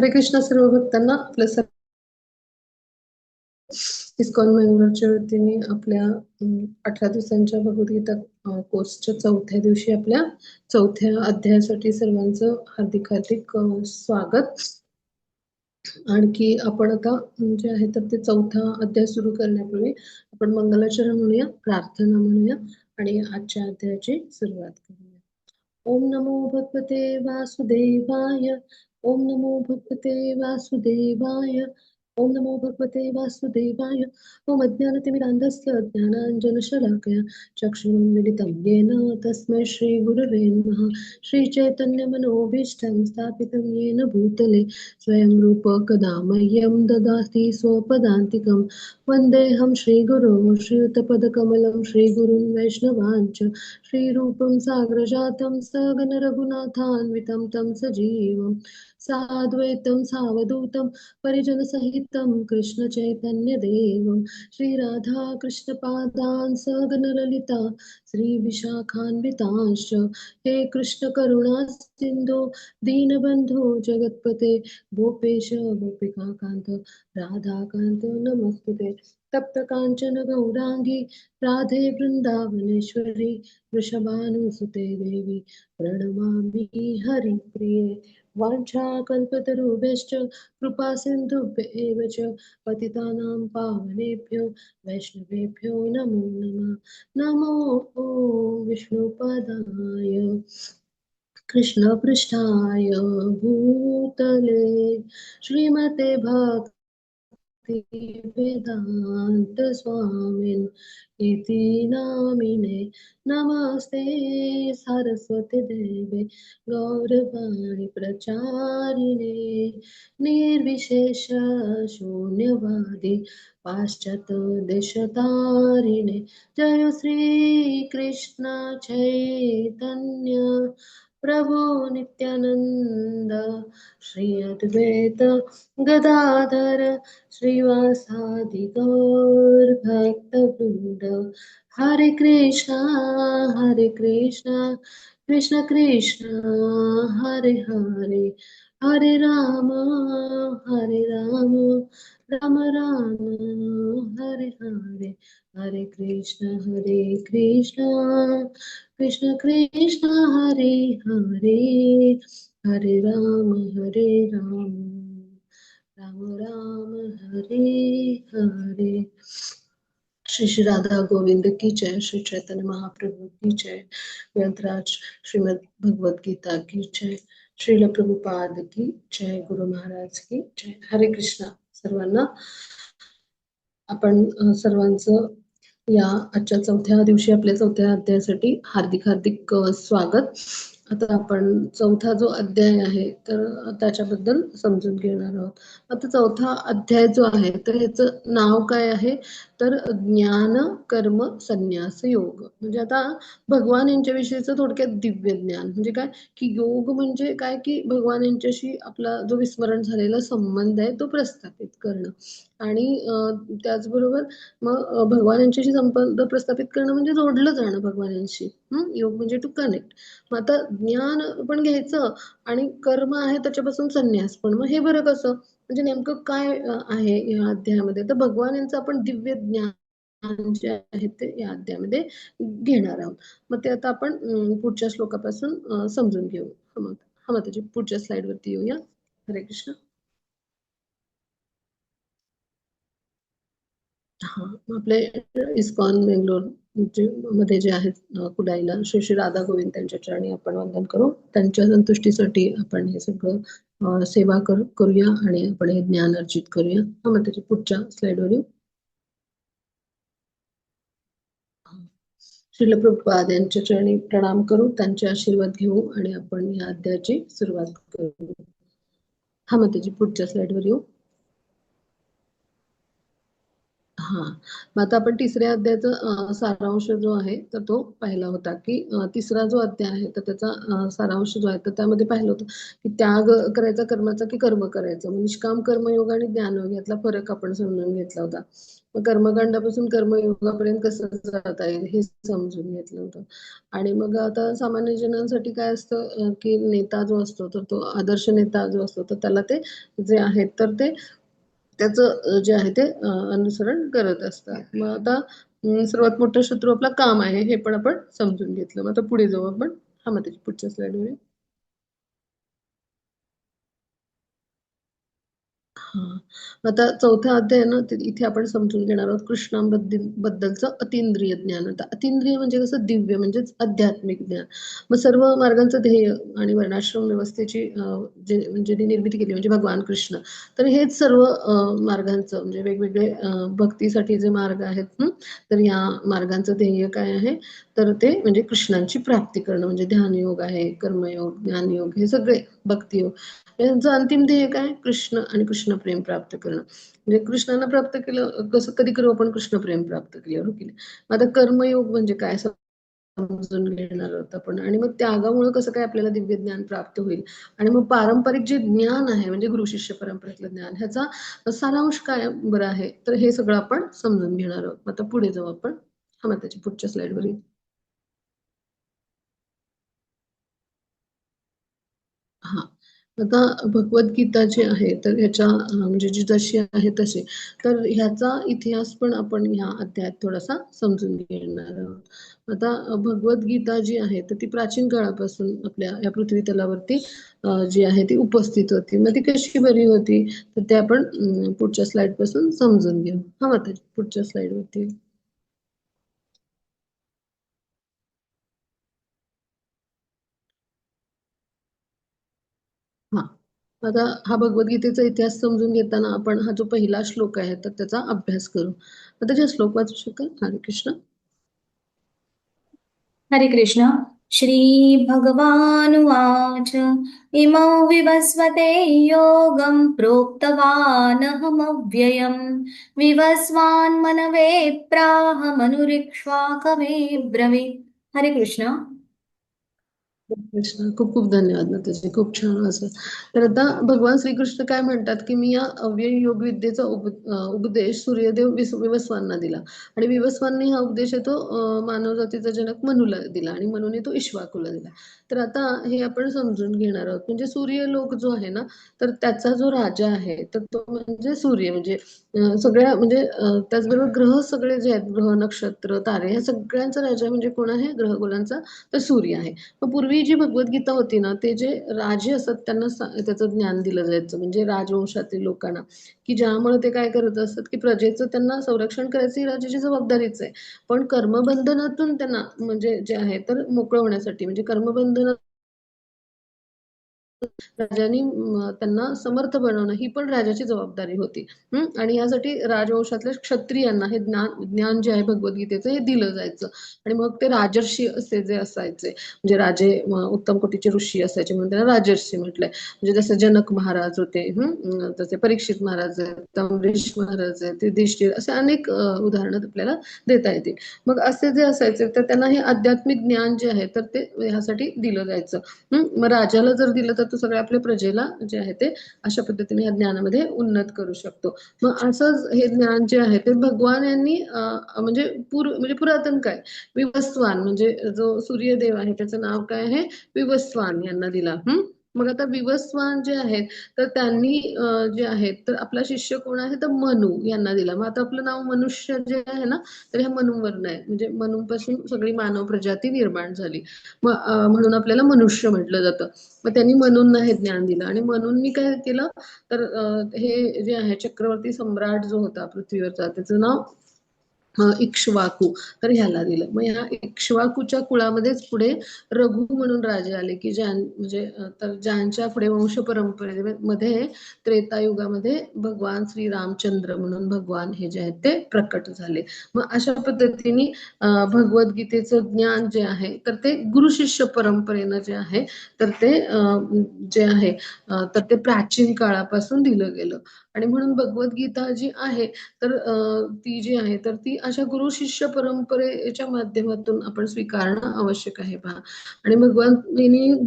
हरे कृष्ण सर्व भक्तांना. आपल्या इस्कॉन मंगळूरच्या वतीने आपल्या 18 दिवसांच्या भगवद्गीता कोर्सच्या चौथ्या दिवशी आपल्या चौथ्या अध्यायासाठी सर्वांचं हार्दिक हार्दिक स्वागत. आणखी आपण आता जे आहे तर ते चौथा अध्याय सुरू करण्यापूर्वी आपण मंगलाचरण म्हणूया, प्रार्थना म्हणूया आणि आजच्या अध्यायाची सुरुवात करूया. ओम नमो भगवते वासुदेवाय. ओम नमो भगवते वासुदेवाय. ओम नमो भगवते वासुदेवाय. ओम अज्ञानतिमिरान्धस्य ज्ञानाञ्जनशलाकया चक्षुरुन्मीलितं येन तस्मै श्रीगुरवे नमः. श्रीचैतन्यमनोभीष्टं स्थापितं येन भूतले स्वयं रूप कदा मह्यं ददाति स्वपदान्तिकं. वन्देऽहं श्रीगुरो श्रीयुतपदकमलं श्रीगुरुं वैष्णवाञ्च श्रीरूपं साग्रजातं सगण रघुनाथान्वितं तं सजीवं साद्वैतं सावधूतं परिजनसहितं कृष्ण चैतन्यदेवं श्रीराधा कृष्णपादान् सगण ललिता श्रीविशाखान्वितांश्च. हे कृष्ण करुणा सिन्धो दीनबन्धो जगत्पते गोपेश गोपिकान्त राधाकान्त नमस्तुते. तप्त कांचन गौरांगी राधे वृंदावनेश्वरी वृषभानुसुते देवी प्रणमामि हरिप्रिये. वाञ्छाकल्पतरुभ्यश्च कृपा सिन्धुभ्येव च पतितानां पावनेभ्यो वैष्णवेभ्यो नमो नमः. नमो विष्णुपदाय कृष्णपृष्ठाय भूतले श्रीमते भक्ति वेदांत स्वामिन् इति नामिने. नमस्ते सरस्वती देवे गौरवाणी प्रचारिणे निर्विशेष शून्यवादी पाश्चात्य देशतारिणे. जय श्री कृष्ण चैतन्य प्रभु नित्यानंद श्री अद्वैत गदाधर श्रीवासादि गौर भक्तवृंद. हरे कृष्णा कृष्ण कृष्ण हरे हरे हरे राम राम राम हरे हरे. हरे कृष्ण कृष्ण कृष्ण हरे हरे हरे राम राम राम हरे हरे. श्री श्री राधा गोविंद की जय. श्री चैतन्य महाप्रभु की जय. ग्रंथराज श्रीमद् भगवद गीता की जय. श्रील प्रभुपाद की जय. गुरु महाराज की जय. हरे कृष्णा सर्वांना. आपण सर्वांचं या आजच्या चौथ्या दिवशी आपल्या चौथ्या अध्यायासाठी हार्दिक हार्दिक स्वागत. आता आपण चौथा जो अध्याय आहे तर त्याच्याबद्दल समजून घेणार आहोत. आता चौथा अध्याय जो आहे तर ह्याचं नाव काय आहे तर ज्ञान कर्म संन्यास योग. म्हणजे आता भगवान यांच्याविषयीचं थोडक्यात दिव्य ज्ञान म्हणजे काय की योग म्हणजे काय की भगवान यांच्याशी आपला जो विस्मरण झालेला संबंध आहे तो प्रस्थापित करणं. आणि त्याचबरोबर मग भगवान यांच्याशी संबंध प्रस्थापित करणं म्हणजे जोडलं जाणं भगवानांशी. योग म्हणजे टू कनेक्ट. मग आता ज्ञान पण घ्यायचं आणि कर्म आहे त्याच्यापासून संन्यास पण. मग हे बरं कसं म्हणजे नेमकं काय आहे या अध्यायामध्ये तर भगवान यांचं आपण दिव्य ज्ञान जे आहे ते या अध्यायामध्ये घेणार आहोत. मग ते आता आपण पुढच्या श्लोकापासून समजून घेऊ. मग त्याची पुढच्या स्लाइड वरती येऊया. हरे कृष्ण. हा आपले इस्कॉन बेंगलोर मध्ये जे आहेत कुडाईला श्री श्री राधा गोविंद त्यांच्या चरणी आपण वंदन करू. त्यांच्या संतुष्टीसाठी आपण हे सगळं सेवा करूया आणि आपण हे ज्ञान अर्जित करूया. मग त्याच्या पुढच्या स्लाइडवर येऊ. श्रील प्रभुपाद यांच्या चरणी प्रणाम करू, त्यांचे आशीर्वाद घेऊ आणि आपण या अध्यायाची सुरुवात करू. मग त्याची पुढच्या स्लाइडवर येऊ. हां. मग आता आपण तिसऱ्या अध्यायाचा सारांश जो आहे, तर तो पाहिला होता, की तिसरा जो अध्याय आहे, तर त्याचा सारांश जो आहे, तर त्यामध्ये पाहिलं होतं, की त्याग करायचा कर्माचा, की कर्म करायचं. मग निष्काम कर्मयोग आणि ज्ञानयोग यातला फरक आपण समजून घेतला होता. मग कर्मकांडापासून कर्मयोगापर्यंत कसं जाता येईल हे समजून घेतलं होतं. आणि मग आता सामान्य जनांसाठी काय असतं, की नेता जो असतो, तर तो आदर्श नेता जो असतो, तर त्याला ते जे आहेत, तर ते त्याचं जे आहे ते अनुसरण करत असतात. मग आता सर्वात मोठा शत्रू आपला काम आहे, हे पण आपण समजून घेतलं. मग आता पुढे जाऊ आपण. हां, मग त्याची पुढच्या स्लाईडवर. हां. आता चौथा अध्याय आहे ना, ते इथे आपण समजून घेणार आहोत कृष्णाबद्दलचं अतींद्रिय ज्ञान. आता अतींद्रिय म्हणजे कसं दिव्य म्हणजेच आध्यात्मिक ज्ञान. मग सर्व मार्गांचं ध्येय आणि वर्णाश्रम व्यवस्थेची जे म्हणजे ती निर्मिती केली म्हणजे भगवान कृष्ण. तर हेच सर्व मार्गांचं म्हणजे वेगवेगळे भक्तीसाठी जे मार्ग आहेत तर या मार्गांचं ध्येय काय आहे? तर ते म्हणजे कृष्णांची प्राप्ती करणं म्हणजे ध्यानयोग आहे, कर्मयोग, ज्ञानयोग हे सगळे भक्तियोग. यांचं अंतिम ध्येय काय? कृष्ण आणि कृष्ण प्रेम प्राप्त करणं. म्हणजे कृष्णाला प्राप्त केलं कसं कधी करू आपण कृष्ण प्रेम प्राप्त केल्यावर हो की नाही. मग आता कर्मयोग म्हणजे काय समजून घेणार आहोत आपण आणि मग त्यागामुळे कसं काय आपल्याला दिव्य ज्ञान प्राप्त होईल आणि मग पारंपरिक जे ज्ञान आहे म्हणजे गुरु शिष्य परंपरेतलं ज्ञान ह्याचा सारांश काय बरं आहे तर हे सगळं आपण समजून घेणार आहोत. आता पुढे जाऊ आपण. हा मग त्याची पुढच्या स्लाइडवर येईल. हां. आता भगवद्गीता जी आहे, तर ह्याच्या म्हणजे जी जशी आहे तशी. तर ह्याचा इतिहास पण आपण ह्या अध्यायात थोडासा समजून घेणार आहोत. आता भगवद्गीता जी आहे, तर ती प्राचीन काळापासून आपल्या या पृथ्वी तलावरती जी आहे ती उपस्थित होती. मग ती कशी बरी होती? तर ते आपण पुढच्या स्लाईडपासून समजून घेऊ. हां, माताजी पुढच्या स्लाईडवरती. हां. आता हा भगवद्गीतेचा इतिहास समजून घेताना आपण हा जो पहिला श्लोक आहे तर त्याचा अभ्यास करू. तर त्याचे श्लोक वाचू शकाल? हरे कृष्ण. हरे कृष्ण श्रीभगवानुवाच इमौ विवस्वते योगं प्रोक्तवानहमव्ययम् विवस्वान्मनवे प्राह मनुरिक्ष्वाकवे ब्रवीत्. हरे कृष्ण. कृष्ण खूप खूप धन्यवाद माताजी. खूप छान वाचलं. तर आता भगवान श्रीकृष्ण काय म्हणतात, की मी या अव्यय योग विद्येचा उपदेश सूर्यदेव विवस्वांना दिला आणि विवस्वांनी हा उपदेश आहे तो मानव जातीचा जनक मनूला दिला आणि मनूने तो इक्ष्वाकूला दिला. तर आता हे आपण समजून घेणार आहोत. म्हणजे सूर्यलोक जो आहे ना, तर त्याचा जो राजा आहे, तर तो म्हणजे सूर्य म्हणजे सगळ्या म्हणजे त्याचबरोबर ग्रह सगळे जे आहेत, ग्रह, नक्षत्र, तारे ह्या सगळ्यांचा राजा म्हणजे कोण आहे? ग्रहगोलांचा तर सूर्य आहे. मग पूर्वी जी भगवद्गीता होती ना, ते जे राजे असतात त्यांना त्याचं ज्ञान दिलं जायचं म्हणजे राजवंशातील लोकांना, की ज्यामुळे ते काय करत असतात, की प्रजेचं त्यांना संरक्षण करायचं ही राजाची जबाबदारीच आहे. पण कर्मबंधनातून त्यांना म्हणजे जे आहे तर मोकळं होण्यासाठी म्हणजे कर्मबंधनात राजांनी त्यांना समर्थ बनवणं ही पण राजाची जबाबदारी होती. आणि यासाठी राजवंशातल्या क्षत्रियांना हे ज्ञान जे आहे भगवद्गीतेचं हे दिलं जायचं आणि मग ते राजर्षी असे जे असायचे म्हणजे राजे उत्तम कोटीचे ऋषी असायचे म्हणून त्यांना राजर्षी म्हटलंय. म्हणजे जसे जनक महाराज होते, तसे परीक्षित महाराज आहेत, अमरीश महाराज आहेत, युधिष्ठिर असे अनेक उदाहरणं आपल्याला देता येतील. मग असे जे असायचे तर त्यांना हे आध्यात्मिक ज्ञान जे आहे तर ते ह्यासाठी दिलं जायचं. मग राजाला जर दिलं तर तो सगळ्या आपल्या प्रजेला जे आहे ते अशा पद्धतीने या ज्ञानामध्ये उन्नत करू शकतो. मग असंच हे ज्ञान जे आहे ते भगवान यांनी म्हणजे म्हणजे पुरातन काय विवस्वान म्हणजे जो सूर्यदेव आहे त्याचं नाव काय आहे विवस्वान यांना दिला. मग आता विवस्वान जे आहेत तर त्यांनी जे आहेत तर आपला शिष्य कोण आहे तर मनू यांना दिला. मग आता आपलं नाव मनुष्य जे आहे ना तर ह्या मनूवरनं आहे म्हणजे मनूपासून सगळी मानव प्रजाती निर्माण झाली. मग म्हणून आपल्याला मनुष्य म्हटलं जातं. मग त्यांनी मनूंना हे ज्ञान दिलं आणि मनूंनी काय केलं तर हे जे आहे चक्रवर्ती सम्राट जो होता पृथ्वीवरचा त्याचं नाव इक्ष्वाकू तर ह्याला दिलं. मग ह्या इक्ष्वाकूच्या कुळामध्येच पुढे रघु म्हणून राजे आले की म्हणजे तर ज्यांच्या पुढे वंश परंपरेमध्ये त्रेतायुगामध्ये भगवान श्री रामचंद्र म्हणून भगवान हे जे आहेत ते प्रकट झाले. मग अशा पद्धतीने भगवद्गीतेचं ज्ञान जे आहे तर ते गुरु शिष्य परंपरेनं जे आहे तर ते जे आहे तर ते प्राचीन काळापासून दिलं गेलं आणि म्हणून भगवद्गीता जी आहे तर ती जी आहे तर ती अशा गुरु शिष्य परंपरेच्या माध्यमातून आपण स्वीकारणं आवश्यक आहे पहा. आणि भगवान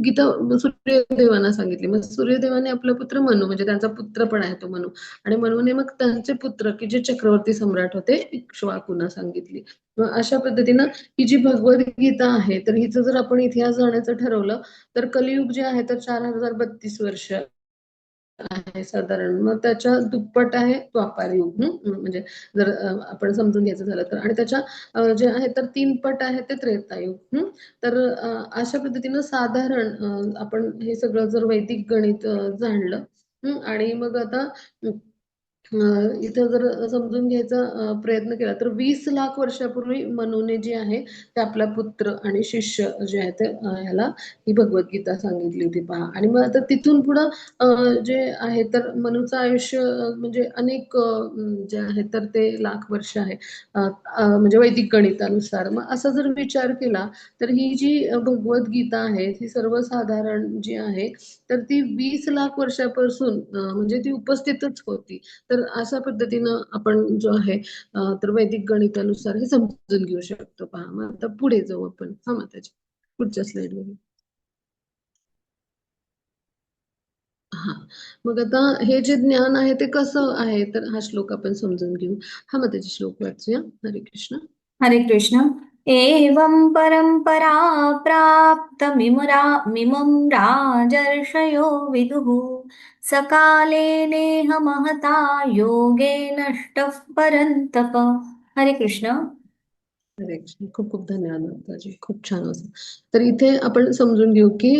गीता सूर्यदेवांना सांगितली. मग सूर्यदेवाने आपला पुत्र मनू म्हणजे त्यांचा पुत्र पण आहे तो मनू आणि मनूने मग त्यांचे पुत्र की जे चक्रवर्ती सम्राट होते इक्ष्वाकूंना सांगितली. मग अशा पद्धतीनं ही जी भगवद्गीता आहे तर हिचं जर आपण इतिहास जाण्याचं ठरवलं तर कलियुग जे आहे तर 4032 वर्ष आहे साधारण. मग त्याच्या दुप्पट आहे द्वापार युग. म्हणजे जर आपण समजून घ्यायचं झालं तर आणि त्याच्या जे आहे तर 3 पट आहे ते त्रेतायुग. तर अशा पद्धतीनं साधारण आपण हे सगळं जर वैदिक गणित जाणलं आणि मग आता इथं जर समजून घ्यायचा प्रयत्न केला तर 20 लाख वर्षापूर्वी मनूने जे आहे ते आपला पुत्र आणि शिष्य जे आहे ते ह्याला ही भगवद्गीता सांगितली होती पहा. आणि मग आता तिथून पुढं जे आहे तर मनूचं आयुष्य म्हणजे अनेक जे आहे तर ते लाख वर्ष आहे म्हणजे वैदिक गणितानुसार. मग असा जर विचार केला तर ही जी भगवद्गीता आहे ती सर्वसाधारण जी आहे तर ती 20 लाख वर्षापासून म्हणजे ती उपस्थितच होती. तर अशा पद्धतीनं आपण जो आहे तर वैदिक गणितानुसार हे समजून घेऊ शकतो पहा. मग आता पुढे जाऊ आपण. हा माताजी पुढच्या स्लाइड मध्ये. हा मग आता हे जे ज्ञान आहे ते कसं आहे तर हा श्लोक आपण समजून घेऊ. हा माताजी श्लोक वाचूया. हरे कृष्ण. हरे कृष्ण. एवं परम्परा प्राप्तमिमं राजर्षयो विदुः सकाले नेह महता योगे नष्टः परन्तप. हरे कृष्ण. हरे कृष्ण. खूप खूप धन्यवाद माताजी. खूप छान असं. तर इथे आपण समजून घेऊ की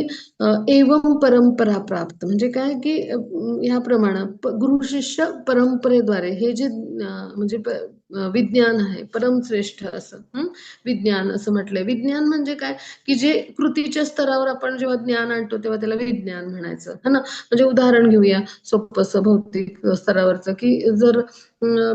एवं परंपरा प्राप्त म्हणजे काय की ह्याप्रमाणे गुरु शिष्य परंपरेद्वारे हे जे म्हणजे विज्ञान आहे परमश्रेष्ठ असं विज्ञान असं म्हटलंय. विज्ञान म्हणजे काय की जे कृतीच्या स्तरावर आपण जेव्हा ज्ञान आणतो तेव्हा त्याला विज्ञान म्हणायचं है ना. म्हणजे उदाहरण घेऊया सोपं भौतिक स्तरावरचं की जर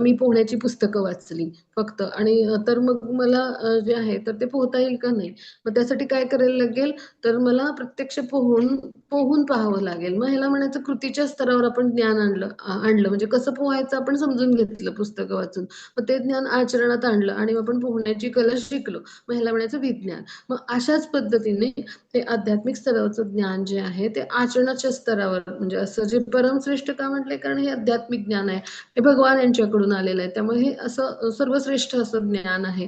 मी पोहण्याची पुस्तकं वाचली फक्त आणि तर मग मला जे आहे तर ते पोहता येईल का नाही. मग त्यासाठी काय करायला लागेल तर मला प्रत्यक्ष पोहून पोहून पाहावं लागेल. मग ह्याला म्हणायचं कृतीच्या स्तरावर आपण ज्ञान आणलं म्हणजे कसं पोहायचं आपण समजून घेतलं पुस्तकं वाचून. मग ते ज्ञान आचरणात आणलं आणि आपण पोहण्याची कला शिकलो. मग ह्याला म्हणायचं विज्ञान. मग अशाच पद्धतीने ते आध्यात्मिक स्तरावरचं ज्ञान जे आहे ते आचरणाच्या स्तरावर म्हणजे असं जे परमश्रेष्ठ का म्हटलंय कारण हे आध्यात्मिक ज्ञान आहे. हे भगवान यांच्याकडून आलेलं आहे. त्यामुळे हे असं सर्वश्रेष्ठ असं ज्ञान आहे.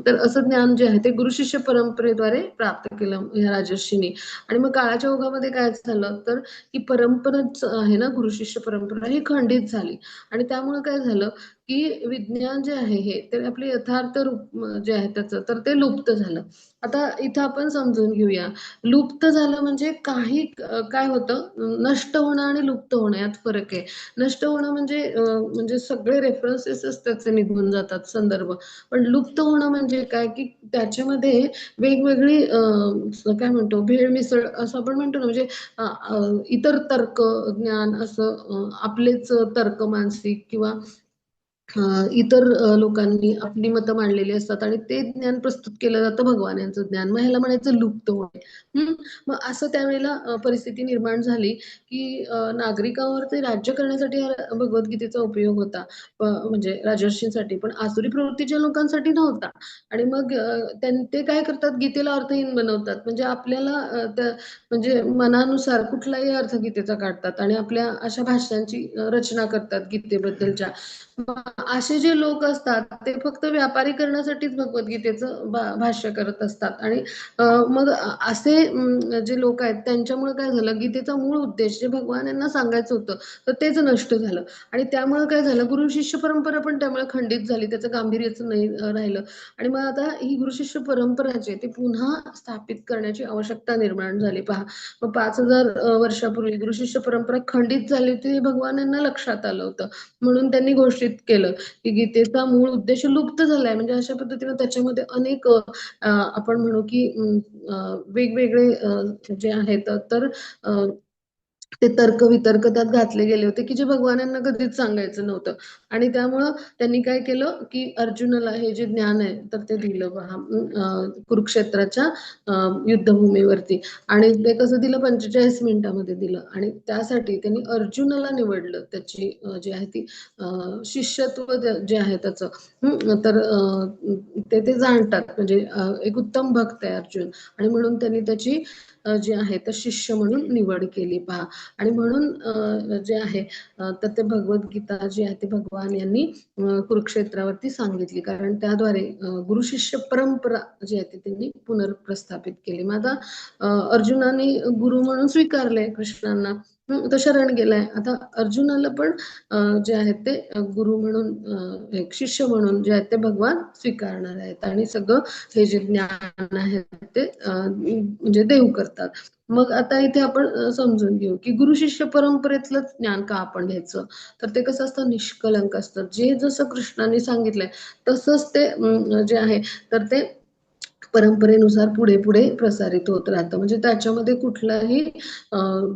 तर असं ज्ञान जे आहे ते गुरु शिष्य परंपरेद्वारे प्राप्त केलं या राजर्षींनी. आणि मग काळाच्या ओघामध्ये काय झालं तर ही परंपराच आहे ना गुरु शिष्य परंपरा ही खंडित झाली. आणि त्यामुळे काय झालं की विज्ञान जे आहे हे ते आपले यथार्थ रूप जे आहे त्याचं तर ते लुप्त झालं. आता इथं आपण समजून घेऊया. लुप्त झालं म्हणजे काही काय होतं नष्ट होणं आणि लुप्त होणं यात फरक आहे. नष्ट होणं म्हणजे सगळे रेफरन्सेस त्याचे निघून जातात संदर्भ. पण लुप्त होणं म्हणजे काय की त्याच्यामध्ये वेगवेगळी काय म्हणतो भेळ-मिसळ असं आपण म्हणतो ना म्हणजे इतर तर्क ज्ञान असं आपलेच तर्क मानसिक किंवा इतर लोकांनी आपली मतं मांडलेली असतात आणि ते ज्ञान प्रस्तुत केलं जातं भगवान यांचं ज्ञान. मग ह्याला म्हणायचं लुप्त होणे. मग असं त्यावेळेला परिस्थिती निर्माण झाली की नागरिकांवरती राज्य करण्यासाठी हा भगवद्गीतेचा उपयोग होता. म्हणजे राजर्षींसाठी पण आसुरी प्रवृत्तीच्या लोकांसाठी नव्हता. आणि मग ते काय करतात गीतेला अर्थहीन बनवतात. म्हणजे आपल्याला म्हणजे मनानुसार कुठलाही अर्थ गीतेचा काढतात आणि आपल्या अशा भाषांची रचना करतात गीतेबद्दलच्या. असे जे लोक असतात ते फक्त व्यापारी करण्यासाठीच भगवद्गीतेचं भाष्य करत असतात. आणि मग असे जे लोक आहेत त्यांच्यामुळे काय झालं गीतेचा मूळ उद्देश जे भगवान यांना सांगायचं होतं तर तेच नष्ट झालं. आणि त्यामुळे काय झालं गुरु शिष्य परंपरा पण त्यामुळे खंडित झाली. त्याचं गांभीर्यच नाही राहिलं. आणि मग आता ही गुरु शिष्य परंपरा जी आहे ती पुन्हा स्थापित करण्याची आवश्यकता निर्माण झाली पहा. मग 5000 वर्षापूर्वी गुरु शिष्य परंपरा खंडित झाली होती हे भगवान यांना लक्षात आलं होतं. म्हणून त्यांनी घोषित केलं की गीतेचा मूळ उद्देश लुप्त झालाय. म्हणजे अशा पद्धतीने त्याच्यामध्ये अनेक आपण म्हणू की वेगवेगळे जे आहेत तर ते तर्क वितर्क त्यात घातले गेले होते की जे भगवानांना कधीच सांगायचं नव्हतं. आणि त्यामुळं त्यांनी काय केलं की अर्जुनाला हे जे ज्ञान आहे तर ते दिलं पहा कुरुक्षेत्राच्या युद्धभूमीवरती. आणि ते कसं दिलं 45 मिनिटामध्ये दिलं. आणि त्यासाठी त्यांनी अर्जुनाला निवडलं त्याची जी आहे ती शिष्यत्व जे आहे त्याचं. तर ते ते जाणतात म्हणजे एक उत्तम भक्त आहे अर्जुन. आणि म्हणून त्यांनी त्याची जी आहे तर शिष्य म्हणून निवड केली पहा. आणि म्हणून जे आहे तर ते भगवद्गीता जी आहे ती भगवान यांनी कुरुक्षेत्रावरती सांगितली. कारण त्याद्वारे गुरु शिष्य परंपरा जी आहे ती त्यांनी पुनर्प्रस्थापित केली. मग आता अर्जुनाने गुरु म्हणून स्वीकारले कृष्णांना. तो शरण गेलाय. आता अर्जुनाला पण जे आहेत ते गुरु म्हणून एक शिष्य म्हणून जे आहेत ते भगवान स्वीकारणार आहेत. आणि सगळं हे जे ज्ञान आहे ते म्हणजे देव करतात. मग आता इथे आपण समजून घेऊ की गुरु शिष्य परंपरेतलं ज्ञान का आपण घ्यायचं. तर ते कसं असतं निष्कलंक असतं. जे जसं कृष्णाने सांगितलंय तसंच ते जे आहे तर ते परंपरेनुसार पुढे पुढे प्रसारित होत राहतं. म्हणजे त्याच्यामध्ये कुठलाही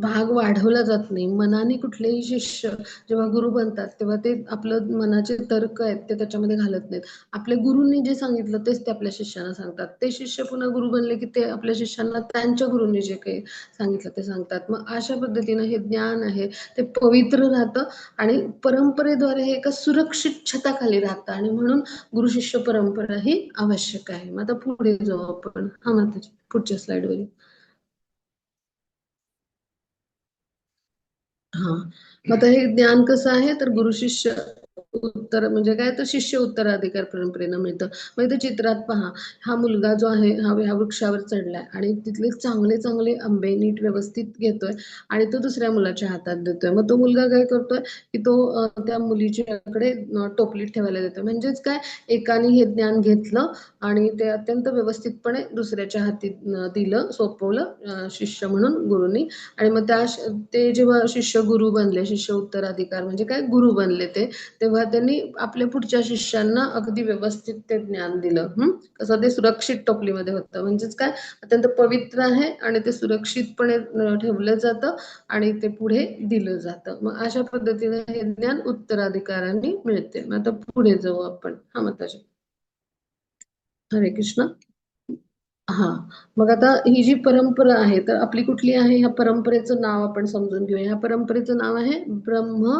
भाग वाढवला जात नाही. मनाने कुठलेही शिष्य जेव्हा गुरु बनतात तेव्हा ते आपलं मनाचे तर्क आहेत ते त्याच्यामध्ये घालत नाहीत. आपल्या गुरूंनी जे सांगितलं तेच ते आपल्या शिष्याना सांगतात. ते शिष्य पुन्हा गुरु बनले की ते आपल्या शिष्यांना त्यांच्या गुरूंनी जे काही सांगितलं ते सांगतात. मग अशा पद्धतीनं हे ज्ञान आहे ते पवित्र राहतं आणि परंपरेद्वारे हे एका सुरक्षित छताखाली राहतं. आणि म्हणून गुरु शिष्य परंपरा ही आवश्यक आहे. मग आता पुढे जाऊ आपण. हा माताजी पुढच्या स्लाइडवर. हा मग आता हे ज्ञान कसं आहे तर गुरु शिष्य उत्तर म्हणजे काय तर शिष्य उत्तराधिकार परंपरेनं मिळतं. मग इथे चित्रात पहा हा मुलगा जो आहे हा ह्या वृक्षावर चढलाय आणि तिथले चांगले चांगले आंबे नीट व्यवस्थित घेतोय आणि तो दुसऱ्या मुलाच्या हातात देतोय. मग तो मुलगा काय करतोय की तो त्या मुलीच्याकडे टोपलीत ठेवायला देतोय. म्हणजेच काय एकाने हे ज्ञान घेतलं आणि ते अत्यंत व्यवस्थितपणे दुसऱ्याच्या हाती दिलं सोपवलं शिष्य म्हणून गुरुनी. आणि मग ते जेव्हा शिष्य गुरु बनले शिष्य उत्तराधिकार म्हणजे काय गुरु बनले ते तेव्हा त्यांनी आपल्या पुढच्या शिष्यांना अगदी व्यवस्थित ते ज्ञान दिलं. कसं ते सुरक्षित टोपलीमध्ये होतं. म्हणजेच काय अत्यंत पवित्र आहे आणि ते सुरक्षितपणे ठेवलं जातं आणि ते पुढे दिलं जातं. मग अशा पद्धतीने हे ज्ञान उत्तराधिकारांनी मिळते. मग आता पुढे जाऊ आपण. हा माताजी हरे कृष्ण. हां. मग आता ही जी परंपरा आहे, तर आपली कुठली आहे? ह्या परंपरेचं नाव आपण समजून घेऊया. ह्या परंपरेचं नाव आहे ब्रह्म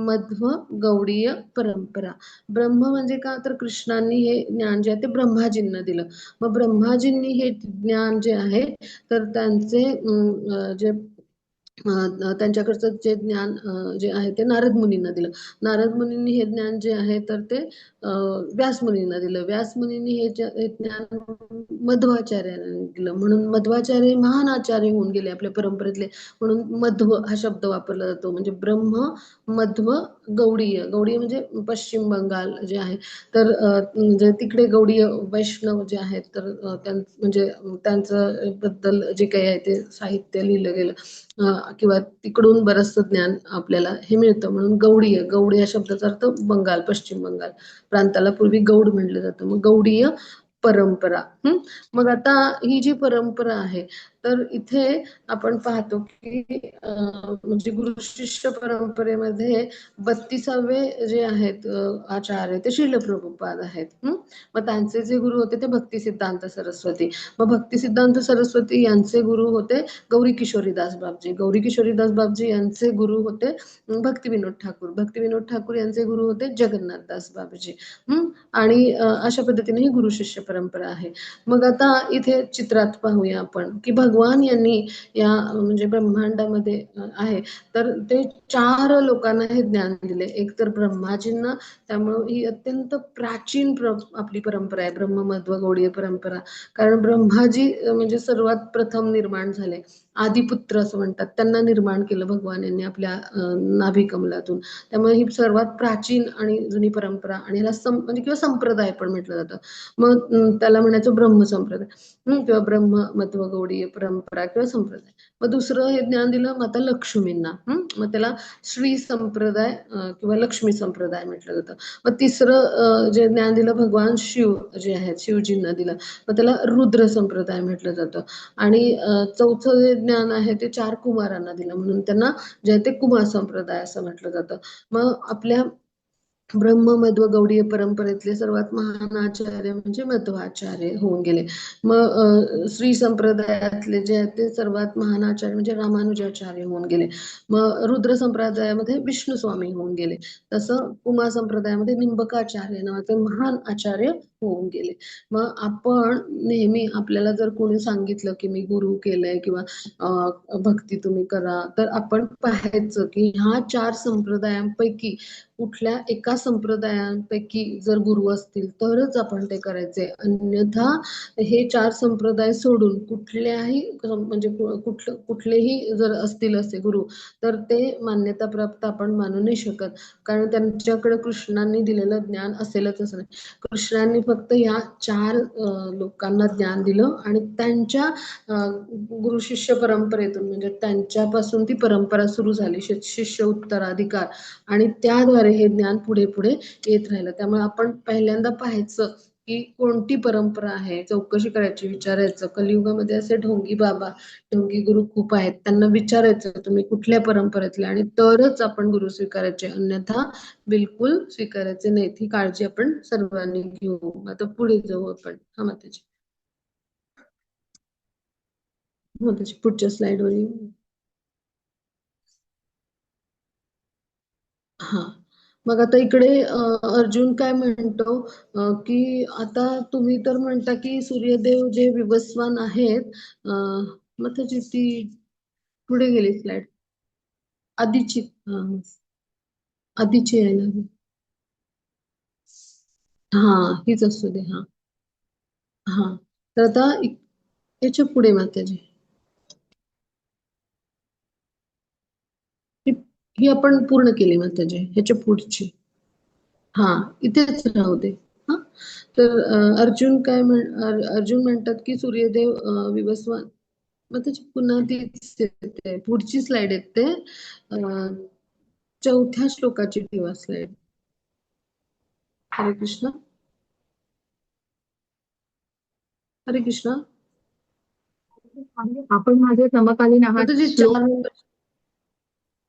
मध्व गौडीय परंपरा. ब्रह्म म्हणजे का? तर कृष्णांनी हे ज्ञान जे आहे ते ब्रह्माजींना दिलं. मग ब्रह्माजींनी हे ज्ञान जे आहे, तर त्यांचे जे त्यांच्याकडचं जे ज्ञान जे आहे ते नारद मुनींना दिलं. नारद मुनींनी हे ज्ञान जे आहे तर ते व्यास मुनींना दिलं. व्यास मुनींनी हे ज्ञान मध्वाचार्यांना दिलं. म्हणून मध्वाचार्य महान आचार्य होऊन गेले आपल्या परंपरेतले. म्हणून मध्व हा शब्द वापरला जातो. म्हणजे ब्रह्म मध्व गौडीय. गौडीय म्हणजे पश्चिम बंगाल जे आहे तर म्हणजे तिकडे गौडीय वैष्णव जे आहेत तर म्हणजे त्यांचं बद्दल जे काही आहे ते साहित्य लिहिलं गेलं किंवा तिकडून बरचसं ज्ञान आपल्याला हे मिळतं. म्हणून गौडीय गौड या शब्दाचा अर्थ बंगाल पश्चिम बंगाल प्रांताला पूर्वी गौड म्हटलं जातं. मग गौडीय परंपरा. मग आता ही जी परंपरा आहे तर इथे आपण पाहतो की म्हणजे गुरु शिष्य परंपरेमध्ये 32वे जे आहेत आचार्य ते श्रील प्रभुपाद आहेत. मग त्यांचे जे गुरु होते ते भक्ती सिद्धांत सरस्वती. मग भक्ती सिद्धांत सरस्वती यांचे गुरु होते गौरी किशोरीदास बापजी. गौरी किशोरीदास बापजी यांचे गुरु होते भक्तिविनोद ठाकूर. भक्तिविनोद ठाकूर यांचे गुरु होते जगन्नाथदास बापजी. आणि अशा पद्धतीने ही गुरु शिष्य परंपरा आहे. मग आता इथे चित्रात पाहूया आपण की भगवान यांनी या म्हणजे ब्रह्मांडामध्ये आहे तर ते 4 लोकांना हे ज्ञान दिले. एक तर ब्रह्माजींना. त्यामुळे ही अत्यंत प्राचीन आपली परंपरा आहे ब्रह्ममध्व गौडीय परंपरा. कारण ब्रह्माजी म्हणजे सर्वात प्रथम निर्माण झाले. आदिपुत्र असं म्हणतात. त्यांना निर्माण केलं भगवान यांनी आपल्या नाभी कमलातून. त्यामुळे ही सर्वात प्राचीन आणि जुनी परंपरा आणि ह्याला म्हणजे किंवा संप्रदाय पण म्हटलं जातं. मग त्याला म्हणायचं ब्रह्म संप्रदाय किंवा ब्रह्म मध्व गौडीय परंपरा किंवा संप्रदाय. मग दुसरं हे ज्ञान दिलं माता लक्ष्मींना. मग त्याला श्री संप्रदाय किंवा लक्ष्मी संप्रदाय म्हटलं जातं. मग तिसरं जे ज्ञान दिलं भगवान शिव जे आहेत शिवजींना दिलं. मग त्याला रुद्र संप्रदाय म्हटलं जातं. आणि चौथं जे ज्ञान आहे ते 4 कुमारांना दिलं, म्हणून त्यांना जे आहे ते कुमार संप्रदाय असं म्हटलं जातं. मग आपल्या ब्रह्म मध्व गौडीय परंपरेतले सर्वात महान आचार्य म्हणजे मध्वाचार्य होऊन गेले. मग श्री संप्रदायातले जे आहेत ते सर्वात महान आचार्य म्हणजे रामानुजाचार्य होऊन गेले. मग रुद्र संप्रदायामध्ये विष्णू स्वामी होऊन गेले. तसं कुमार संप्रदायामध्ये निंबकाचार्य नावाचे महान आचार्य होऊन गेले. मग आपण नेहमी आपल्याला जर कोणी सांगितलं की मी गुरु केलंय किंवा भक्ती तुम्ही करा, तर आपण पाहायचं की ह्या 4 संप्रदायांपैकी कुठल्या एका संप्रदायांपैकी जर गुरु असतील तरच आपण ते करायचे, अन्यथा हे 4 संप्रदाय सोडून कुठल्याही म्हणजे कुठलेही जर असतील असे गुरु, तर ते मान्यता प्राप्त आपण मानू नाही शकत. कारण त्यांच्याकडे कृष्णांनी दिलेलं ज्ञान असेलच असं नाही. कृष्णांनी फक्त या 4 लोकांना ज्ञान दिलं आणि त्यांच्या गुरु शिष्य परंपरेतून म्हणजे त्यांच्यापासून ती परंपरा सुरू झाली, शिष्य उत्तराधिकार, आणि त्याद्वारे हे ज्ञान पुढे पुढे येत राहिलं. त्यामुळे आपण पहिल्यांदा पाहायचं की कोणती परंपरा आहे, चौकशी करायची, विचारायचं. कलियुगामध्ये असे ढोंगी बाबा, ढोंगी गुरु खूप आहेत, त्यांना विचारायचं तुम्ही कुठल्या परंपरेतले, आणि तरच आपण गुरु स्वीकारायचे, अन्यथा बिलकुल स्वीकारायचे नाही. ही काळजी आपण सर्वांनी घेऊ. आता पुढे जाऊ आपण. हा माताजी, माताजी पुढच्या स्लाइड वर येऊ. हा, मग आता इकडे अर्जुन काय म्हणतो की आता तुम्ही तर म्हणता की सूर्यदेव जे विवस्वान आहेत, मग त्याची ती पुढे गेली स्लाइड, आधीची आधीची यायला हवी. हा, हीच असू दे. हा हा, तर आता याच्या पुढे माताजी, ही ही आपण पूर्ण केली माताजी, ह्याच्या पुढची. हा, इथेच राहू दे. हा, तर अर्जुन म्हणतात की सूर्यदेव विवस्वान, मग त्याची पुन्हा तीच येते, पुढची स्लाइड येते. चौथ्या श्लोकाची ठेवा स्लाइड. हरे कृष्ण, हरे कृष्ण. आपण माझे समकालीन आहात माताजी श्लोक. 4 नंबर.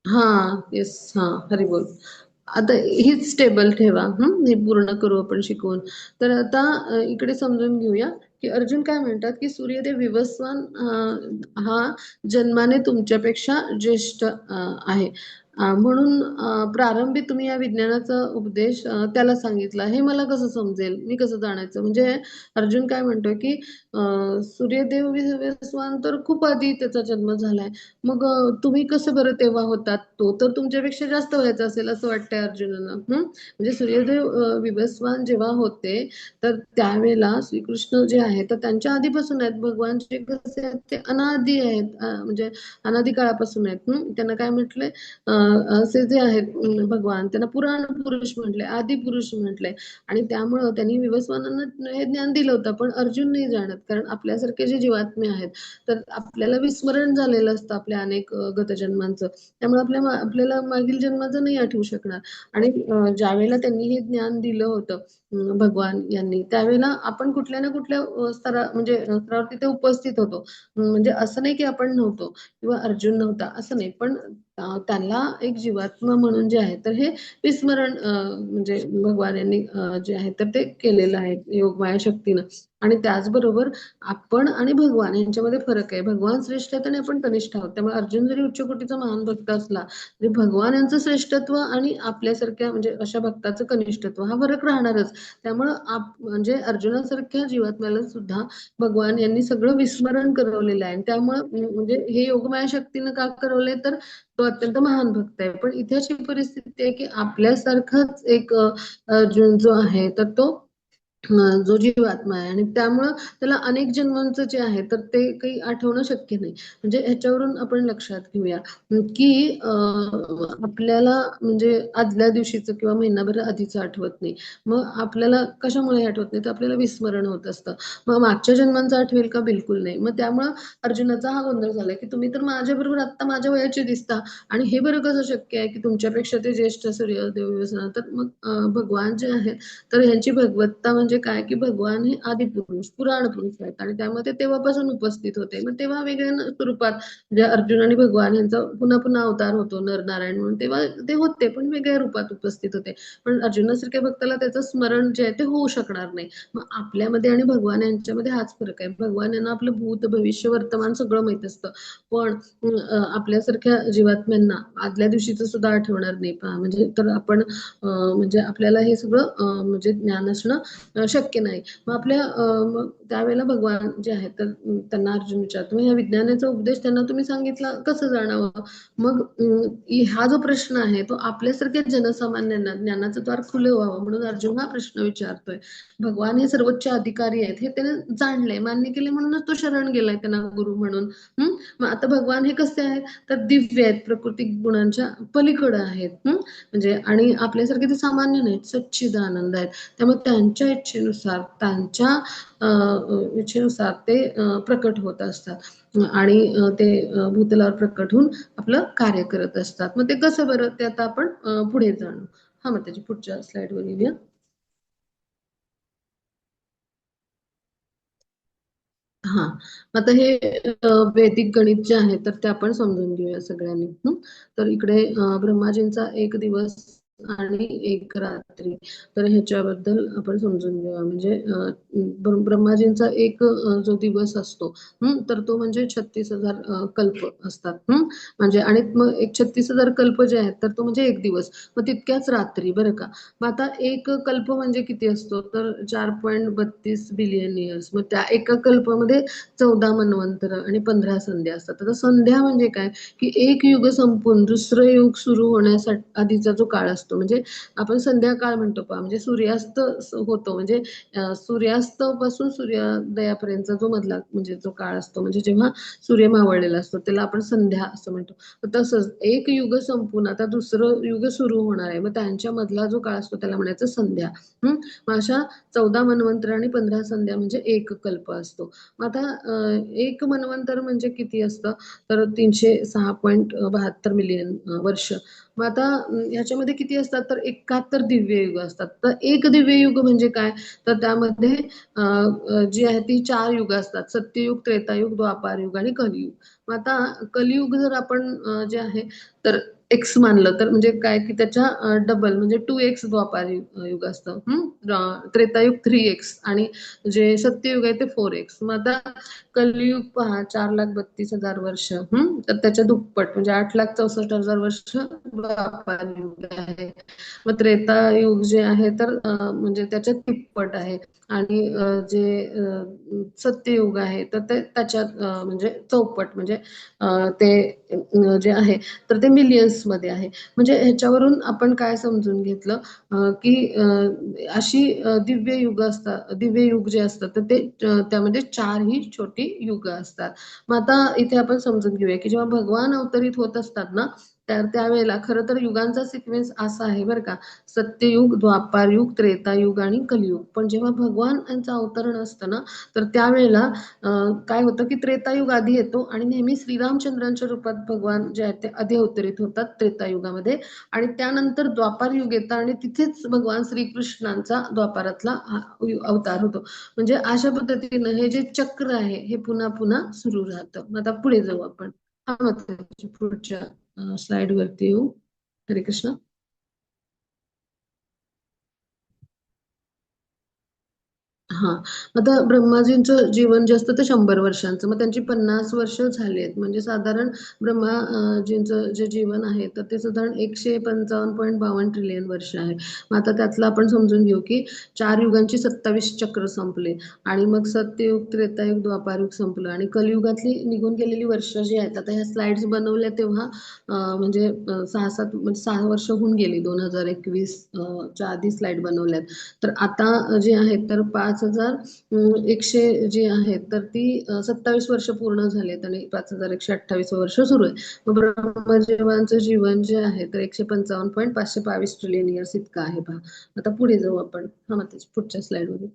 हा, येस, हा, हरी बोल. आता हीच टेबल ठेवा. हे पूर्ण करू आपण शिकवून. तर आता इकडे समजून घेऊया की अर्जुन काय म्हणतात की सूर्यदेव विवस्वान हा जन्माने तुमच्यापेक्षा ज्येष्ठ आहे, म्हणून प्रारंभी तुम्ही या विज्ञानाचा उपदेश त्याला सांगितला. हे मला कसं समजेल, मी कसं जाणायचं? म्हणजे अर्जुन काय म्हणतोय की सूर्यदेव विवस्वान तर खूप आधी त्याचा जन्म झालाय, मग तुम्ही कसं बरं तेव्हा होतात? तो तर तुमच्यापेक्षा जास्त व्हायचा असेल असं वाटतंय अर्जुनाला. म्हणजे सूर्यदेव विवस्वान जेव्हा होते, तर त्यावेळेला श्रीकृष्ण जे आहे तर त्यांच्या आधीपासून आहेत. भगवान जे कसे आहेत ते अनादी आहेत, म्हणजे अनादी काळापासून आहेत. त्यांना काय म्हटलंय, असे जे आहेत भगवान, त्यांना पुराण पुरुष म्हटले, आदी पुरुष म्हटले, आणि त्यामुळं त्यांनी विवस्वानांना हे ज्ञान दिलं होतं. पण अर्जुन नाही जाणत, कारण आपल्यासारखे जे जीवात्मे आहेत तर आपल्याला विस्मरण झालेलं असतं आपल्या अनेक गतजन्मांचं. त्यामुळे आपल्याला मागील जन्माचं नाही आठवू शकणार. आणि ज्यावेळेला त्यांनी हे ज्ञान दिलं होतं भगवान यांनी, त्यावेळेला आपण कुठल्या ना कुठल्या म्हणजे स्तरावर तिथे उपस्थित होतो. म्हणजे असं नाही की आपण नव्हतो किंवा अर्जुन नव्हता असं नाही, पण त्याला एक जीवात्मा म्हणून जे आहे तर हे विस्मरण म्हणजे भगवान यांनी जे आहे तर ते केलेलं आहे योगमाया शक्तीनं. आणि त्याचबरोबर आपण आणि भगवान यांच्यामध्ये फरक आहे. भगवान श्रेष्ठ आहेत आणि आपण कनिष्ठ आहोत. त्यामुळे अर्जुन जरी उच्च कोटीचा महान भक्त असला तरी भगवान यांचं श्रेष्ठत्व आणि आपल्यासारख्या म्हणजे अशा भक्ताचं कनिष्ठत्व हा फरक राहणारच. त्यामुळं म्हणजे अर्जुनासारख्या जीवात्म्याला सुद्धा भगवान यांनी सगळं विस्मरण करवलेलं आहे. त्यामुळं म्हणजे हे योगमाया शक्तीनं का करवलंय, तर तो अत्यंत महान भक्त आहे. पण इथे अशी परिस्थिती आहे की आपल्यासारखाच एक अर्जुन जो आहे तर तो जो जीवात्मा आहे, आणि त्यामुळं त्याला अनेक जन्मांचं जे आहे तर ते काही आठवणं शक्य नाही. म्हणजे ह्याच्यावरून आपण लक्षात घेऊया की आपल्याला म्हणजे आदल्या दिवशीचं किंवा महिनाभर आधीचं आठवत नाही. मग आपल्याला कशामुळे आठवत नाही, तर आपल्याला विस्मरण होत असतं. मग मागच्या जन्मांचं आठवेल का? बिलकुल नाही. मग त्यामुळं अर्जुनाचा हा गोंधळ झालाय की तुम्ही तर माझ्याबरोबर आत्ता माझ्या वयाचे दिसता, आणि हे बरं कसं शक्य आहे की तुमच्यापेक्षा ते ज्येष्ठ सूर्यदेव विवस्वान. तर मग भगवान जे आहेत तर ह्यांची भगवत्ता म्हणजे म्हणजे काय की भगवान हे आदिपुरुष पुराण पुरुष आहेत आणि त्यामध्ये तेव्हापासून उपस्थित होते. मग तेव्हा वेगळ्या स्वरूपात म्हणजे अर्जुन आणि भगवान यांचा पुन्हा पुन्हा अवतार होतो नरनारायण म्हणून, तेव्हा ते होते पण वेगळ्या रूपात उपस्थित होते. पण अर्जुनासारख्या भक्ताला त्याचं स्मरण जे आहे ते होऊ शकणार नाही. मग आपल्यामध्ये आणि भगवान यांच्यामध्ये हाच फरक आहे. भगवान यांना आपलं भूत भविष्य वर्तमान सगळं माहित असतं, पण आपल्यासारख्या जीवात्म्यांना आदल्या दिवशीचं सुद्धा आठवणार नाही. म्हणजे तर आपण म्हणजे आपल्याला हे सगळं म्हणजे ज्ञान असणं शक्य नाही. मग मग त्यावेळेला भगवान जे आहेत तर त्यांना अर्जुन विचारतो, ह्या विज्ञानाचा उपदेश त्यांना तुम्ही सांगितला कसं जाणावं? मग हा जो प्रश्न आहे तो आपल्यासारख्या जनसामान्यांना ज्ञानाचं द्वार खुलं व्हावं म्हणून अर्जुन हा प्रश्न विचारतोय. भगवान हे सर्वोच्च अधिकारी आहेत हे त्याने जाणले, मान्य केले, म्हणूनच तो शरण गेलाय त्यांना गुरु म्हणून. मग आता भगवान हे कसे आहेत तर दिव्य आहेत, प्रकृती गुणांच्या पलीकडे आहेत. म्हणजे आणि आपल्यासारखे ते सामान्य नाहीत, सच्चिदानंद आहेत. त्यामुळे त्यांच्या इच्छेनुसार त्यांच्या इच्छेनुसार ते प्रकट होत असतात आणि ते भूतलावर प्रकट होऊन आपलं कार्य करत असतात. मग ते कसं बरं ते आता आपण पुढे जाणू. हा, मग त्याची पुढच्या स्लाइडवर येऊया. हा, आता हे वैदिक गणित जे आहे तर ते आपण समजून घेऊया सगळ्यांनी. तर इकडे ब्रह्माजींचा एक दिवस आणि एक रात्री, तर ह्याच्याबद्दल आपण समजून घेऊया. म्हणजे ब्रह्माजींचा एक जो दिवस असतो तर तो म्हणजे 36,000 कल्प असतात. म्हणजे आणि मग एक 36,000 कल्प जे आहेत तर तो म्हणजे एक दिवस, मग तितक्याच रात्री बरं का. मग आता एक कल्प म्हणजे किती असतो तर 4.32 बिलियन इयर्स. मग त्या एका कल्पामध्ये 14 मनवंतर आणि 15 संध्या असतात. आता संध्या म्हणजे काय की एक युग संपून दुसरं युग सुरू होण्यासाठी आधीचा जो काळ असतो म्हणजे आपण संध्याकाळ म्हणतो पहा, म्हणजे सूर्यास्त होतो म्हणजे सूर्यास्त पासून सूर्योदयापर्यंतचा जो मधला म्हणजे जो काळ असतो म्हणजे जेव्हा सूर्य मावळलेला असतो त्याला आपण संध्या असं म्हणतो. तसंच एक युग संपून आता दुसरं युग सुरू होणार आहे, मग त्यांच्या मधला जो काळ असतो त्याला म्हणायचं संध्या. मग अशा 14 मनवंतर आणि 15 संध्या म्हणजे एक कल्प असतो. मग आता एक मनवंतर म्हणजे किती असतं तर 306.72 मिलियन वर्ष. मग आता ह्याच्यामध्ये किती असतात तर 71 दिव्ययुग असतात. तर एक दिव्ययुग म्हणजे काय तर त्यामध्ये जी आहे ती 4 युग असतात, सत्ययुग, त्रेतायुग, द्वापारयुग आणि कलियुग. मग आता कलियुग जर आपण जे आहे तर एक्स मानलं तर म्हणजे काय की त्याच्या डबल म्हणजे 2x द्वापार युग असतं. त्रेतायुग 3x आणि जे सत्ययुग आहे ते 4x. मग आता कलियुग पहा 4,32,000 वर्ष, तर त्याच्या दुप्पट म्हणजे 8,64,000 वर्ष द्वापार युग आहे. मग त्रेतायुग जे आहे तर म्हणजे त्याच्यात तिप्पट आहे आणि जे सत्ययुग आहे तर ते त्याच्यात म्हणजे चौपट म्हणजे ते जे आहे तर ते मिलियन्स मध्ये आहे. म्हणजे ह्याच्यावरून आपण काय समजून घेतलं की अशी दिव्य युग असतात, दिव्य युग जे असतात तर ते त्यामध्ये 4 ही छोटी युग असतात. मग आता इथे आपण समजून घेऊया की जेव्हा भगवान अवतरित होत असतात ना तर त्यावेळेला खरं तर युगांचा सिक्वेन्स असा आहे बरं का, सत्ययुग, द्वापारयुग, त्रेतायुग आणि कलियुग. पण जेव्हा भगवान यांचं अवतरण असतं ना तर त्यावेळेला काय होतं की त्रेतायुग आधी येतो आणि नेहमी श्रीरामचंद्रांच्या रूपात भगवान जे आहेत ते आधी अवतरित होतात त्रेतायुगामध्ये आणि त्यानंतर द्वापार युग येतं आणि तिथेच भगवान श्रीकृष्णांचा द्वापारातला अवतार होतो. म्हणजे अशा पद्धतीनं हे जे चक्र आहे हे पुन्हा पुन्हा सुरू राहतं. मग आता पुढे जाऊ आपण. हा, मग त्याच्या पुढच्या स्लाइड वरती येऊ. हरे कृष्ण. हां. आता ब्रह्माजींचं जीवन जे असतं ते 100 वर्षांचं. मग त्यांची 50 वर्ष झाली म्हणजे साधारण ब्रह्माजींचं जे जीवन आहे तर ते साधारण 155.52 ट्रिलियन वर्ष आहे. मग आता त्यातलं आपण समजून घेऊ की 4 युगांची 27 चक्र संपले आणि मग सत्ययुग, त्रेतायुग, द्वापारयुग संपलं आणि कलियुगातली निघून गेलेली वर्ष जी आहेत आता ह्या स्लाइड्स बनवल्या तेव्हा म्हणजे 6-7 म्हणजे 6 वर्ष होऊन गेली 2021 च्या आधी स्लाइड बनवल्यात. तर आता जे आहेत तर 5,100 जी आहेत तर ती 27 वर्ष पूर्ण झालेत आणि 5,128 वर्ष सुरू आहे. मग ब्रह्मदेवांचं जीवन जे आहे तर 155.522 ट्रिलियन इयर्स इतकं आहे पहा. आता पुढे जाऊ आपण. हा, मग पुढच्या स्लाइडवर.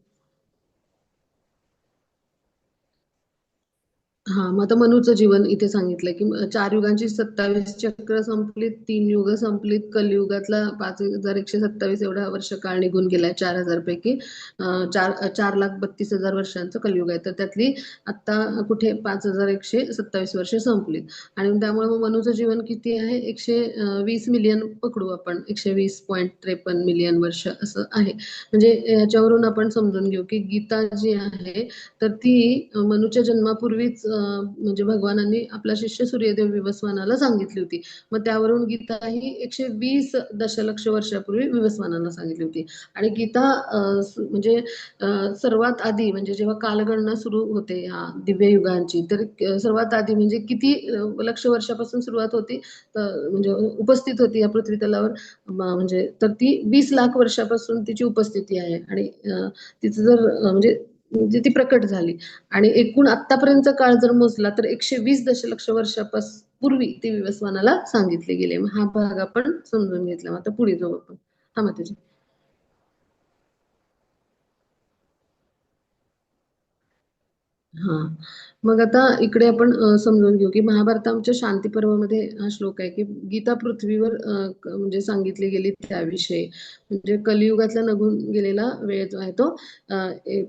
हा, मग आता मनूचं जीवन इथे सांगितलंय की 4 युगांची 27 चक्र संपलीत, 3 युग संपलीत, कलियुगातला 5127 एवढा वर्ष काळ निघून गेलाय 4000 पैकी. 4,32,000 वर्षांचं कलियुग आहे, तर त्यातली आता कुठे 5127 वर्ष संपलीत. आणि त्यामुळे मग मनूचं जीवन किती आहे, 120 मिलियन पकडू आपण, 120.53 वर्ष असं आहे. म्हणजे ह्याच्यावरून आपण समजून घेऊ की गीता जी आहे तर ती मनूच्या जन्मापूर्वीच म्हणजे भगवानांनी आपला शिष्य सूर्यदेव विवस्वानाला सांगितली होती. मग त्यावरून गीता ही 120 दशलक्ष वर्षापूर्वी विवस्वानाला सांगितली होती. आणि गीता म्हणजे सर्वात आधी म्हणजे जेव्हा कालगणना सुरू होते ह्या दिव्य युगांची, तर सर्वात आधी म्हणजे किती लक्ष वर्षापासून सुरुवात होती, तर म्हणजे उपस्थित होती या पृथ्वी तलावर, म्हणजे तर ती 20 लाख वर्षापासून तिची उपस्थिती आहे. आणि तिचं जर म्हणजे ती प्रकट झाली. आणि एकूण आतापर्यंतचा काळ जर मोजला तर 120 दशलक्ष वर्षापासून पूर्वी ते विवस्वानाला सांगितले गेले. मग हा भाग आपण समजून घेतला. मग आता पुढे जाऊ आपण. हा माताजी. हां. मग आता इकडे आपण समजून घेऊ, की महाभारताच्या शांती पर्वामध्ये हा श्लोक आहे, की गीता पृथ्वीवर म्हणजे सांगितली गेली त्याविषयी. म्हणजे कलियुगातला निघून गेलेला वेळ जो आहे तो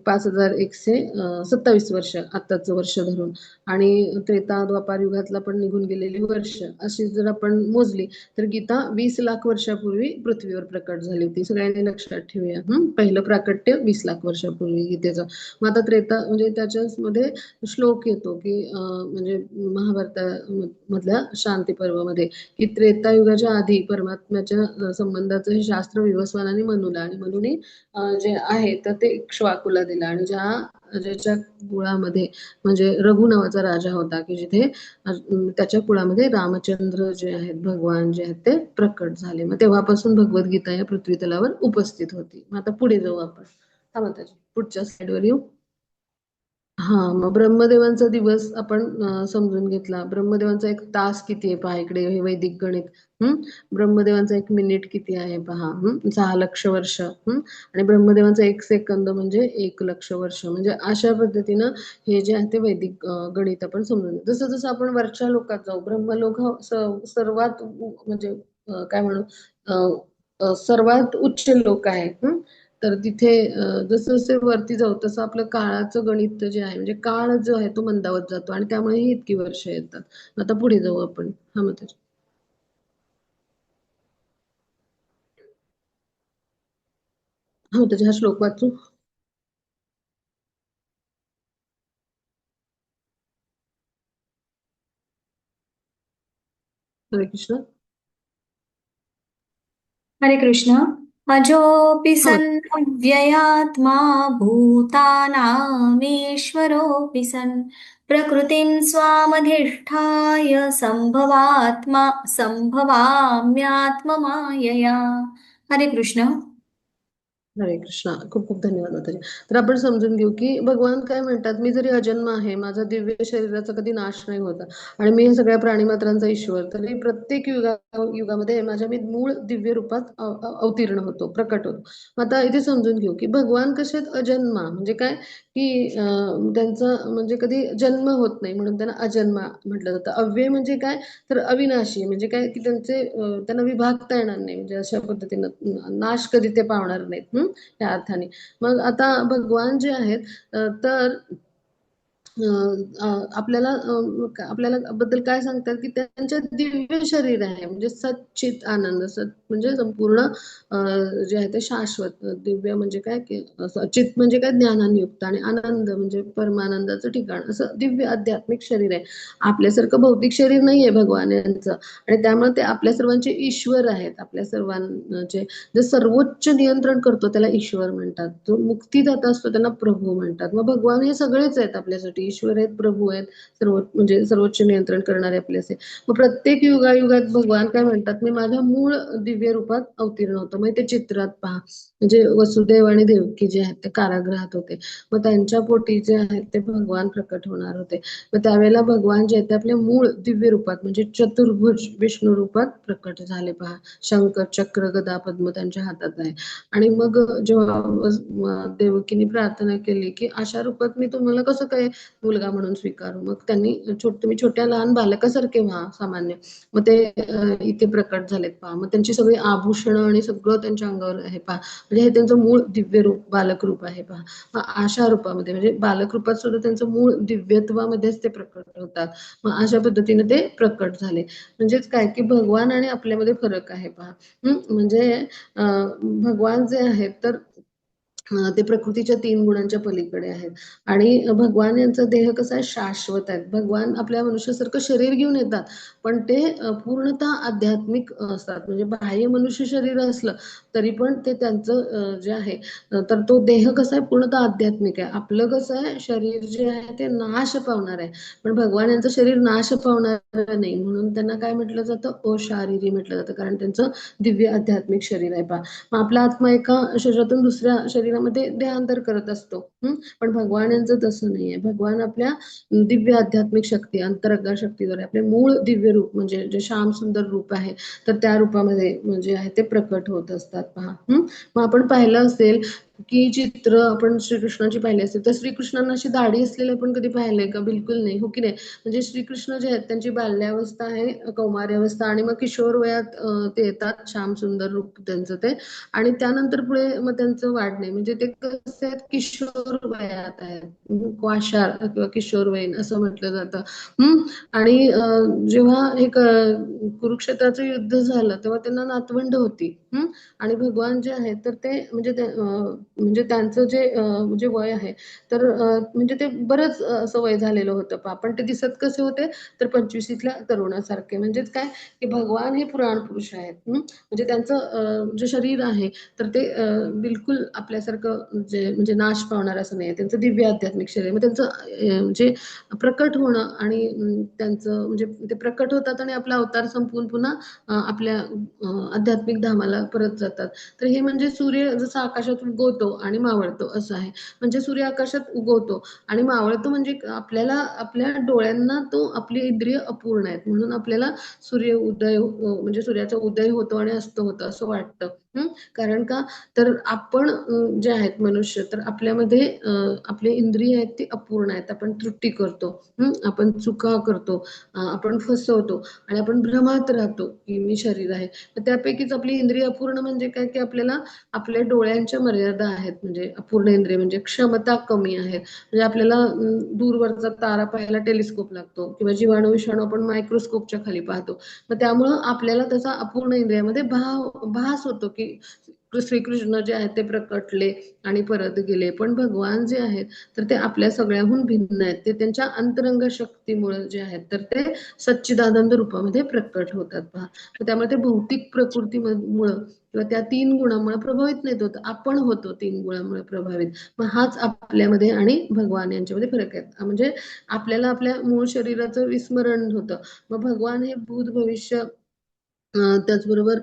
5127 वर्ष आत्ताचं वर्ष धरून, आणि त्रेता द्वापार युगातला पण निघून गेलेली वर्ष अशी जर आपण मोजली तर गीता 20 लाख वर्षापूर्वी पृथ्वीवर प्रकट झाली होती. सगळ्यांनी लक्षात ठेवूया. पहिलं प्राकट्य 20 लाख वर्षापूर्वी गीतेचं. मग आता त्रेता म्हणजे त्याच्यामध्ये श्लोक येतो की म्हणजे महाभारता मधल्या शांती पर्वामध्ये, की त्रेतायुगाच्या आधी परमात्म्याच्या संबंधाचं हे शास्त्र विवस्वानाने मनूला, आणि मनूने जे आहे तर ते इक्ष्वाकुला दिलं. आणि ज्याच्या कुळामध्ये म्हणजे रघु नावाचा राजा होता, की जिथे त्याच्या कुळामध्ये रामचंद्र जे आहेत भगवान जे आहेत ते प्रकट झाले. मग तेव्हापासून भगवद्गीता या पृथ्वी तलावर उपस्थित होती. मग आता पुढे जाऊ आपण. हा माताजी पुढच्या स्लाइडवर येऊ. हा, मग ब्रह्मदेवांचा दिवस आपण समजून घेतला. ब्रह्मदेवांचा एक तास किती आहे पहा इकडे, हे वैदिक गणित. ब्रह्मदेवांचा 1 मिनिट किती आहे पहा, 6 लक्ष वर्ष. आणि ब्रह्मदेवांचा 1 सेकंद म्हणजे 1 लक्ष वर्ष. म्हणजे अशा पद्धतीनं हे जे आहे ते वैदिक गणित आपण समजून घेऊ. जसं जसं आपण वरच्या लोकात जाऊ, ब्रह्मलोक हा सर्वात म्हणजे काय म्हणू, सर्वात उच्च लोक आहे. तर तिथे जसं जसं वरती जाऊ तसं आपलं काळाचं गणित जे आहे म्हणजे काळ जो आहे तो मंदावत जातो, आणि त्यामुळे ही इतकी वर्ष येतात. आता पुढे जाऊ आपण. हा मग त्याचा हा श्लोक वाचू. हरे कृष्ण. हरे कृष्ण. अजोऽपि हा सन् अव्ययात्मा भूतानामीश्वरोऽपि सन् प्रकृतिं स्वामधिष्ठाय सम्भवाम्यात्ममायया. हरे कृष्ण. हरे कृष्णा. खूप खूप धन्यवाद माताजी. तर आपण समजून घेऊ की भगवान काय म्हणतात, मी जरी अजन्म आहे, माझा दिव्य शरीराचा कधी नाश नाही होता, आणि मी सगळ्या प्राणीमात्रांचा ईश्वर, तरी प्रत्येक युगामध्ये माझ्या मी मूळ दिव्य रूपात अवतीर्ण होतो, प्रकट होतो. मग आता इथे समजून घेऊ की भगवान कसे आहेत, अजन्मा म्हणजे काय, की त्यांचा म्हणजे कधी जन्म होत नाही म्हणून त्यांना अजन्मा म्हटलं जातं. अव्यय म्हणजे काय, तर अविनाशी म्हणजे काय, की त्यांना विभागता येणार नाही, म्हणजे अशा पद्धतीनं नाश कधी ते पावणार नाहीत. त्या अर्थाने. मग आता भगवान जे आहेत तर आपल्याला बद्दल काय सांगतात, की त्यांच्या दिव्य शरीर आहे, म्हणजे सच्चित आनंद, म्हणजे संपूर्ण जे आहे ते शाश्वत. दिव्य म्हणजे काय, की चित म्हणजे काय, ज्ञानाने युक्त, आणि आनंद म्हणजे परमानंदाचं ठिकाण, असं दिव्य आध्यात्मिक शरीर आहे. आपल्यासारखं भौतिक शरीर नाहीये भगवान यांचं, आणि त्यामुळे ते आपल्या सर्वांचे ईश्वर आहेत. आपल्या सर्वांचे जे सर्वोच्च नियंत्रण करतो त्याला ईश्वर म्हणतात. जो मुक्तीदाता असतो त्यांना प्रभू म्हणतात. मग भगवान हे सगळेच आहेत आपल्यासाठी, ईश्वर आहेत, प्रभू आहेत, म्हणजे सर्वोच्च नियंत्रण करणारे आपले असे. मग प्रत्येक युगायुगात भगवान काय म्हणतात, मी माझ्या मूळ दिव्य रूपात अवतीर्ण होतो. मग ते चित्रात पहा, म्हणजे वसुदेव आणि देवकी जे आहेत ते कारागृहात होते, मग त्यांच्या पोटी जे आहेत ते भगवान प्रकट होणार होते. मग त्यावेळेला भगवान जे आहेत ते आपल्या मूळ दिव्य रूपात म्हणजे चतुर्भुज विष्णू रूपात प्रकट झाले पहा. शंख चक्र गदा पद्म त्यांच्या हातात आहे. आणि मग जेव्हा देवकीने प्रार्थना केली की अशा रूपात मी तुम्हाला कसं काय मुलगा म्हणून स्वीकारू. मग त्यांनी तुम्ही छोट्या लहान बालकासारखे व्हा सामान्य. मग ते इथे प्रकट झालेत पहा. मग त्यांची सगळी आभूषणं आणि सगळं त्यांच्या अंगावर आहे पहा. म्हणजे हे त्यांचं मूळ दिव्य रूप, बालक रूप आहे पहा. मग अशा रूपामध्ये म्हणजे बालक रूपात सुद्धा त्यांचं मूळ दिव्यत्वामध्येच ते प्रकट होतात. मग अशा पद्धतीने ते प्रकट झाले. म्हणजेच काय की भगवान आणि आपल्यामध्ये फरक आहे पहा. म्हणजे भगवान जे आहेत तर ते प्रकृतीच्या 3 गुणांच्या पलीकडे आहेत आणि भगवान यांचा देह कसा आहे शाश्वत आहे. भगवान आपल्या मनुष्यासारखं शरीर घेऊन येतात, पण ते पूर्णतः आध्यात्मिक असतात. म्हणजे बाह्य मनुष्य शरीर असलं तरी पण ते त्यांचं जे आहे तर तो देह कसा आहे पूर्णतः आध्यात्मिक आहे. आपलं कसं आहे शरीर जे आहे ते नाश पावणार आहे, पण भगवान यांचं शरीर नाश पावणार नाही. म्हणून त्यांना काय म्हटलं जातं अशारीरी म्हटलं जातं, कारण त्यांचं दिव्य आध्यात्मिक शरीर आहे पहा. मग आपला आत्मा एका शरीरातून दुसऱ्या शरीरामध्ये देहांतर करत असतो. पण भगवान यांचं तसं नाहीये. भगवान आपल्या दिव्य आध्यात्मिक शक्ती, अंतरात्मा शक्तीद्वारे आपले मूळ दिव्य रूप म्हणजे जे श्याम सुंदर रूप आहे, तर त्या रूपामध्ये म्हणजे आहे ते प्रकट होत असतात पहा. मग आपण पाहिलं असेल की चित्र आपण श्रीकृष्णाची पाहिली असेल तर श्रीकृष्णांना अशी दाढी असलेली आपण कधी पाहिलंय का? बिलकुल नाही, हो की नाही? म्हणजे श्रीकृष्ण जे आहेत त्यांची बाल्यावस्था आहे, कौमार्यावस्था आणि मग किशोर वयात ते येतात, श्याम सुंदर रूप त्यांचं ते. आणि त्यानंतर पुढे मग त्यांचं वाढणे म्हणजे ते कसे आहेत किशोर वयात आहेत, क्वाशार किंवा किशोरवयीन असं म्हटलं जातं. आणि जेव्हा हे कुरुक्षेत्राचं युद्ध झालं तेव्हा त्यांना नातवंड होती. आणि भगवान जे आहेत तर ते म्हणजे त्यांचं जे म्हणजे वय आहे तर म्हणजे ते बरंच असं वय झालेलं होतं पहा. पण ते दिसत कसे होते तर 25ल्या तरुणासारखे. म्हणजेच काय की भगवान हे पुराण पुरुष आहेत. म्हणजे त्यांचं जे शरीर आहे तर ते बिलकुल आपल्यासारखं जे म्हणजे नाश पावणार असं नाही. त्यांचं दिव्य आध्यात्मिक शरीर. मग त्यांचं म्हणजे प्रकट होणं आणि त्यांचं म्हणजे ते प्रकट होतात आणि आपला अवतार संपवून पुन्हा आपल्या आध्यात्मिक धामाला परत जातात. तर हे म्हणजे सूर्य जसा आकाशात उगवतो आणि मावळतो असं आहे. म्हणजे सूर्य आकाशात उगवतो आणि मावळतो म्हणजे आपल्याला आपल्या डोळ्यांना तो आपली इंद्रिय अपूर्ण आहेत म्हणून आपल्याला सूर्य उदय म्हणजे सूर्याचा उदय होतो आणि अस्त होतो असं वाटतं. कारण का तर आपण जे आहेत मनुष्य तर आपल्यामध्ये आपले इंद्रिय आहेत ते अपूर्ण आहेत. आपण त्रुटी करतो, आपण चुका करतो, आपण फसवतो आणि आपण भ्रमात राहतो की मी शरीर आहे. तर त्यापैकीच आपली इंद्रिय अपूर्ण म्हणजे काय की आपल्याला आपल्या डोळ्यांच्या मर्यादा आहेत. म्हणजे अपूर्ण इंद्रिय म्हणजे क्षमता कमी आहे. म्हणजे आपल्याला दूरवरचा तारा पाहायला टेलिस्कोप लागतो किंवा जीवाणू विषाणू आपण मायक्रोस्कोपच्या खाली पाहतो. मग त्यामुळं आपल्याला त्याचा अपूर्ण इंद्रियामध्ये भास होतो की श्रीकृष्ण जे आहेत ते प्रकटले आणि परत गेले. पण भगवान जे आहेत तर ते आपल्या सगळ्याहून भिन्न आहेत. ते त्यांच्या अंतरंग शक्तीमुळे जे आहेत तर ते सच्चिदानंद रूपामध्ये प्रकट होतात पहा. त्यामुळे ते भौतिक प्रकृतीमुळं किंवा त्या 3 गुणांमुळे प्रभावित नाहीत होत. आपण होतो 3 गुणांमुळे प्रभावित. मग हाच आपल्यामध्ये आणि भगवान यांच्यामध्ये फरक आहे. म्हणजे आपल्याला आपल्या मूळ शरीराचं विस्मरण होतं. मग भगवान हे भूत भविष्य त्याचबरोबर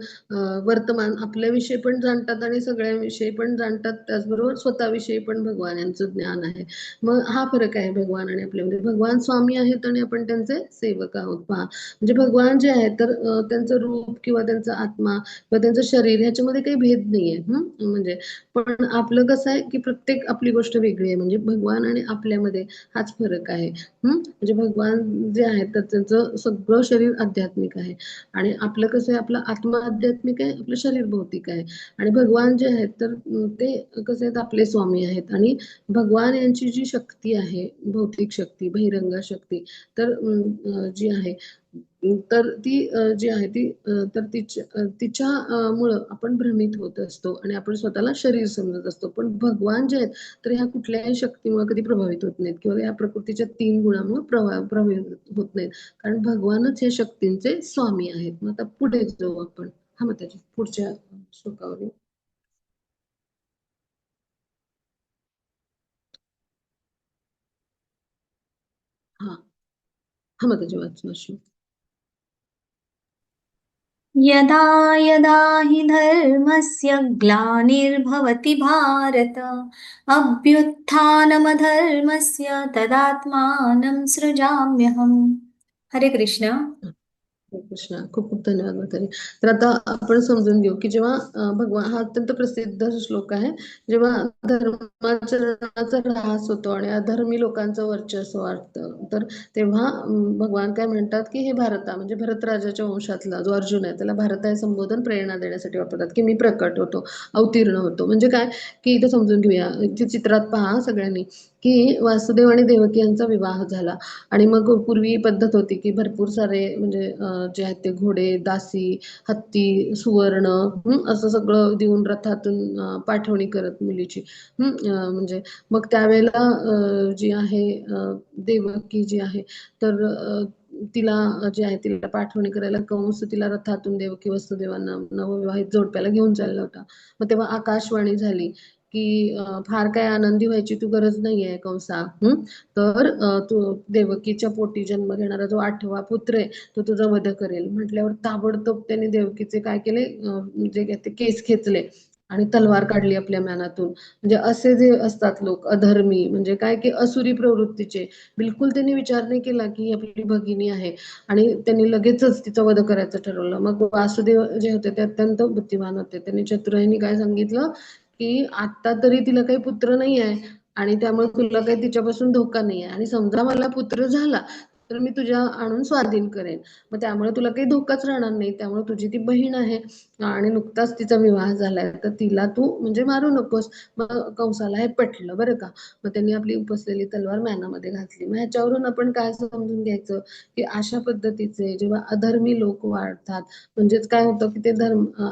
वर्तमान आपल्याविषयी पण जाणतात आणि सगळ्यांविषयी पण जाणतात. त्याचबरोबर स्वतःविषयी पण भगवान यांचं ज्ञान आहे. मग हा फरक आहे भगवान आणि आपल्यामध्ये. भगवान स्वामी आहेत आणि आपण त्यांचे सेवक आहोत पहा. म्हणजे भगवान जे आहेत तर त्यांचं रूप किंवा त्यांचा आत्मा किंवा त्यांचं शरीर ह्याच्यामध्ये काही भेद नाहीये. म्हणजे पण आपलं कसं आहे की प्रत्येक आपली गोष्ट वेगळी आहे. म्हणजे भगवान आणि आपल्यामध्ये हाच फरक आहे. म्हणजे भगवान जे आहेत तर त्यांचं सगळं शरीर आध्यात्मिक आहे आणि आपलं कसं आहे आपला आत्मा आध्यात्मिक आहे, आपलं शरीर भौतिक आहे. आणि भगवान जे आहेत तर ते कसे आहेत आपले स्वामी आहेत आणि भगवान यांची जी शक्ती आहे भौतिक शक्ती, बहिरंगा शक्ती तर जी आहे तर ती जी आहे ती तर तिच्या मुळं आपण भ्रमित होत असतो आणि आपण स्वतःला शरीर समजत असतो. पण भगवान जे आहेत तर ह्या कुठल्याही शक्तीमुळे कधी प्रभावित होत नाहीत किंवा या प्रकृतीच्या 3 गुणांमुळे प्रभावित होत नाहीत. कारण भगवानच हे शक्तींचे स्वामी आहेत. मग आता पुढे जाऊ आपण. मग त्याच्या पुढच्या श्लोकावर येऊ. हा माताजी वाचन श्लोक. यदा यदा हि धर्मस्य ग्लानिर्भवति भारत अभ्युत्थानमधर्मस्य तदात्मानं सृजाम्यहम्. हरे कृष्ण. कृष्णा, खूप खूप धन्यवाद म्हातारी. तर आता आपण समजून घेऊ की जेव्हा भगवान, हा अत्यंत प्रसिद्ध श्लोक आहे, जेव्हा धर्माचरणाचा ऱ्हास होतो आणि अधर्मी लोकांचं वर्चस्व वाढतं, तर तेव्हा भगवान काय म्हणतात की हे भारता, म्हणजे भरत राजाच्या वंशातला जो अर्जुन आहे त्याला भारता हे संबोधन प्रेरणा देण्यासाठी वापरतात, की मी प्रकट होतो, अवतीर्ण होतो. म्हणजे काय, की इथे समजून घेऊया, इथे चित्रात पहा सगळ्यांनी, की वासुदेव आणि देवकी यांचा विवाह झाला. आणि मग पूर्वी पद्धत होती की भरपूर सारे म्हणजे जे आहेत ते घोडे, दासी, हत्ती, सुवर्ण, असं सगळं देऊन रथातून पाठवणी करत मुलीची. म्हणजे मग त्यावेळेला जी आहे देवकी जी आहे, तर तिला जे आहे तिला पाठवणी करायला कंस तिला रथातून देवकी वसुदेवांना नवविवाहित जोडप्याला घेऊन चालला होता. मग तेव्हा आकाशवाणी झाली की फार काय आनंदी व्हायची तू गरज नाहीये कंसा. तर तू देवकीच्या पोटी जन्म घेणारा जो 8वा पुत्र आहे तो तुझा वध करेल. म्हटल्यावर ताबडतोब त्याने देवकीचे काय केले, जे काय ते केस खेचले आणि तलवार काढली आपल्या मनातून. म्हणजे असे जे असतात लोक अधर्मी, म्हणजे काय की असुरी प्रवृत्तीचे, बिलकुल त्यांनी विचार नाही केला की ही आपली भगिनी आहे, आणि त्यांनी लगेचच तिचा वध करायचं ठरवलं. मग वासुदेव जे होते ते अत्यंत बुद्धिमान होते. त्यांनी चतुराईने काय सांगितलं की आता तरी तिला काही पुत्र नाही आहे आणि त्यामुळे तुला काही तिच्यापासून धोका नाही आहे, आणि समजा मला पुत्र झाला तर मी तुझ्या आणून स्वाधीन करेन. मग त्यामुळे तुला काही धोकाच राहणार नाही. त्यामुळे तुझी ती बहीण आहे आणि नुकताच तिचा विवाह झालाय, तर तिला तू म्हणजे मारू नकोस. मग कंसाला हे पटलं बरं का. मग त्यांनी आपली उपसलेली तलवार म्यानामध्ये घातली. मग ह्याच्यावरून आपण काय समजून घ्यायचं, की अशा पद्धतीचे जेव्हा अधर्मी लोक वाढतात, म्हणजेच काय होतं की ते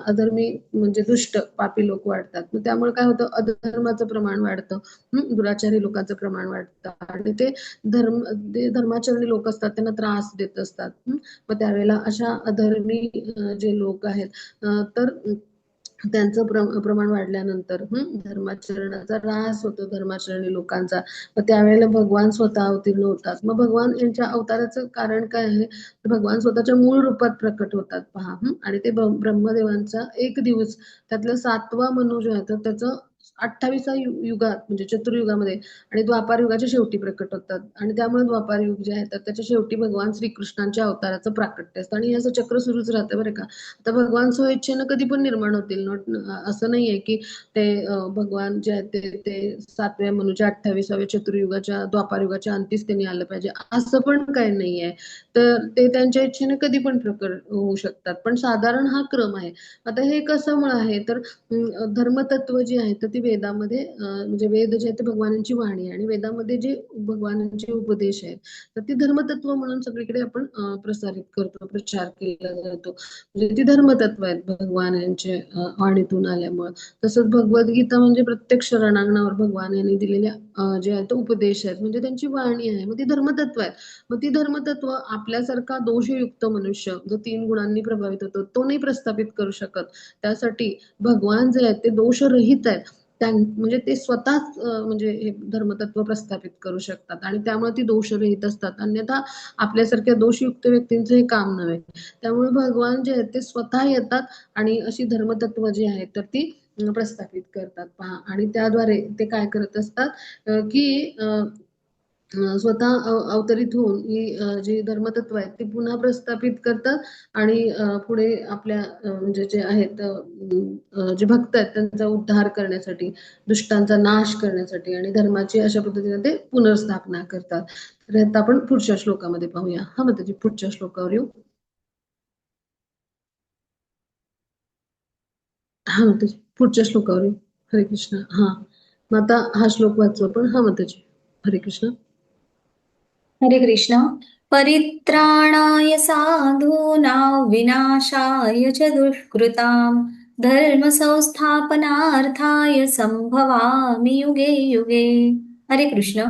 अधर्मी म्हणजे दुष्ट पापी लोक वाढतात. मग त्यामुळे काय होतं, अधर्माचं प्रमाण वाढतं, दुराचारी लोकांचं प्रमाण वाढतं, आणि ते धर्माचरणी लोक असतात त्यांना त्रास देत असतात. मग त्यावेळेला अशा अधर्मी जे लोक आहेत, तर त्यांचं प्रमाण वाढल्यानंतर धर्माचरणाचा ऱ्हास होतो धर्माचरणी लोकांचा. मग त्यावेळेला भगवान स्वतः अवतीर्ण होतात. मग भगवान यांच्या अवताराचं कारण काय आहे, तर भगवान स्वतःच्या मूळ रूपात प्रकट होतात पहा. आणि ते ब्रह्मदेवांचा एक दिवस, त्यातलं 7वा मनु जो आहे तर त्याचं 28व्या युगात म्हणजे चतुर्युगामध्ये आणि द्वापार युगाच्या शेवटी प्रकट होतात. आणि त्यामुळे द्वापार युग जे आहे तर त्याच्या शेवटी भगवान श्रीकृष्णांच्या अवताराचं प्राकट्य असतं, आणि याचं चक्र सुरूच राहतं बरं का. तर भगवान स्वइच्छेनं कधी पण निर्माण होतील. असं नाहीये की ते भगवान जे आहेत ते 7व्या मनुच्या 28व्या चतुर्युगाच्या द्वापार युगाच्या अंतीच त्यांनी आलं पाहिजे असं पण काही नाहीये. तर ते त्यांच्या इच्छेने कधी पण प्रकट होऊ शकतात, पण साधारण हा क्रम आहे. आता हे कशामुळे आहे, तर धर्मतत्व जी आहे तर ती वेदामध्ये म्हणजे वेद जे आहे ते भगवानांची वाणी आहे, आणि वेदामध्ये जे भगवानांचे उपदेश आहेत तर ती धर्मतत्व म्हणून सगळीकडे आपण प्रसारित करतो, प्रचार केला जातो. म्हणजे ती धर्मतत्व आहेत भगवान यांचे वाणीतून आल्यामुळे. तसंच भगवद्गीता म्हणजे प्रत्यक्ष रणांगणावर भगवान यांनी दिलेल्या जे आहेत ते उपदेश आहेत, म्हणजे त्यांची वाणी आहे, मग ती धर्मतत्व आहे. मग ती धर्मतत्व आपल्यासारखा दोषयुक्त मनुष्य जो 3 गुणांनी प्रभावित होतो तो नाही प्रस्थापित करू शकत. त्यासाठी भगवान जे आहेत ते दोषरहित आहेत. म्हणजे ते स्वतःच म्हणजे हे धर्मतत्व प्रस्थापित करू शकतात, आणि त्यामुळे ती दोषरहित असतात. अन्यथा आपल्यासारख्या दोषयुक्त व्यक्तींचं हे काम नव्हे. त्यामुळे भगवान जे आहेत ते स्वतः येतात आणि अशी धर्मतत्व जी आहेत तर ती प्रस्थापित करतात पहा. आणि त्याद्वारे ते काय करत असतात, की स्वतः अवतरित होऊन ही जी धर्मतत्व आहेत ती पुन्हा प्रस्थापित करतात, आणि पुढे आपल्या म्हणजे जे आहेत जे भक्त आहेत त्यांचा उद्धार करण्यासाठी, दुष्टांचा नाश करण्यासाठी आणि धर्माची अशा पद्धतीने ते पुनर्स्थापना करतात. तर आता आपण पुढच्या श्लोकामध्ये पाहूया. हा मग त्याची पुढच्या श्लोकावर येऊ. हा माताजी, पुढच्या श्लोकावर येऊ. हरे कृष्ण. हा, मग आता हा श्लोक वाचू आपण. हा माताजी, हरे कृष्ण. हरे कृष्ण. परित्राणाय साधूनां विनाशाय च दुष्कृतां धर्मसंस्थापनार्थाय संभवामि युगे युगे. हरे कृष्ण.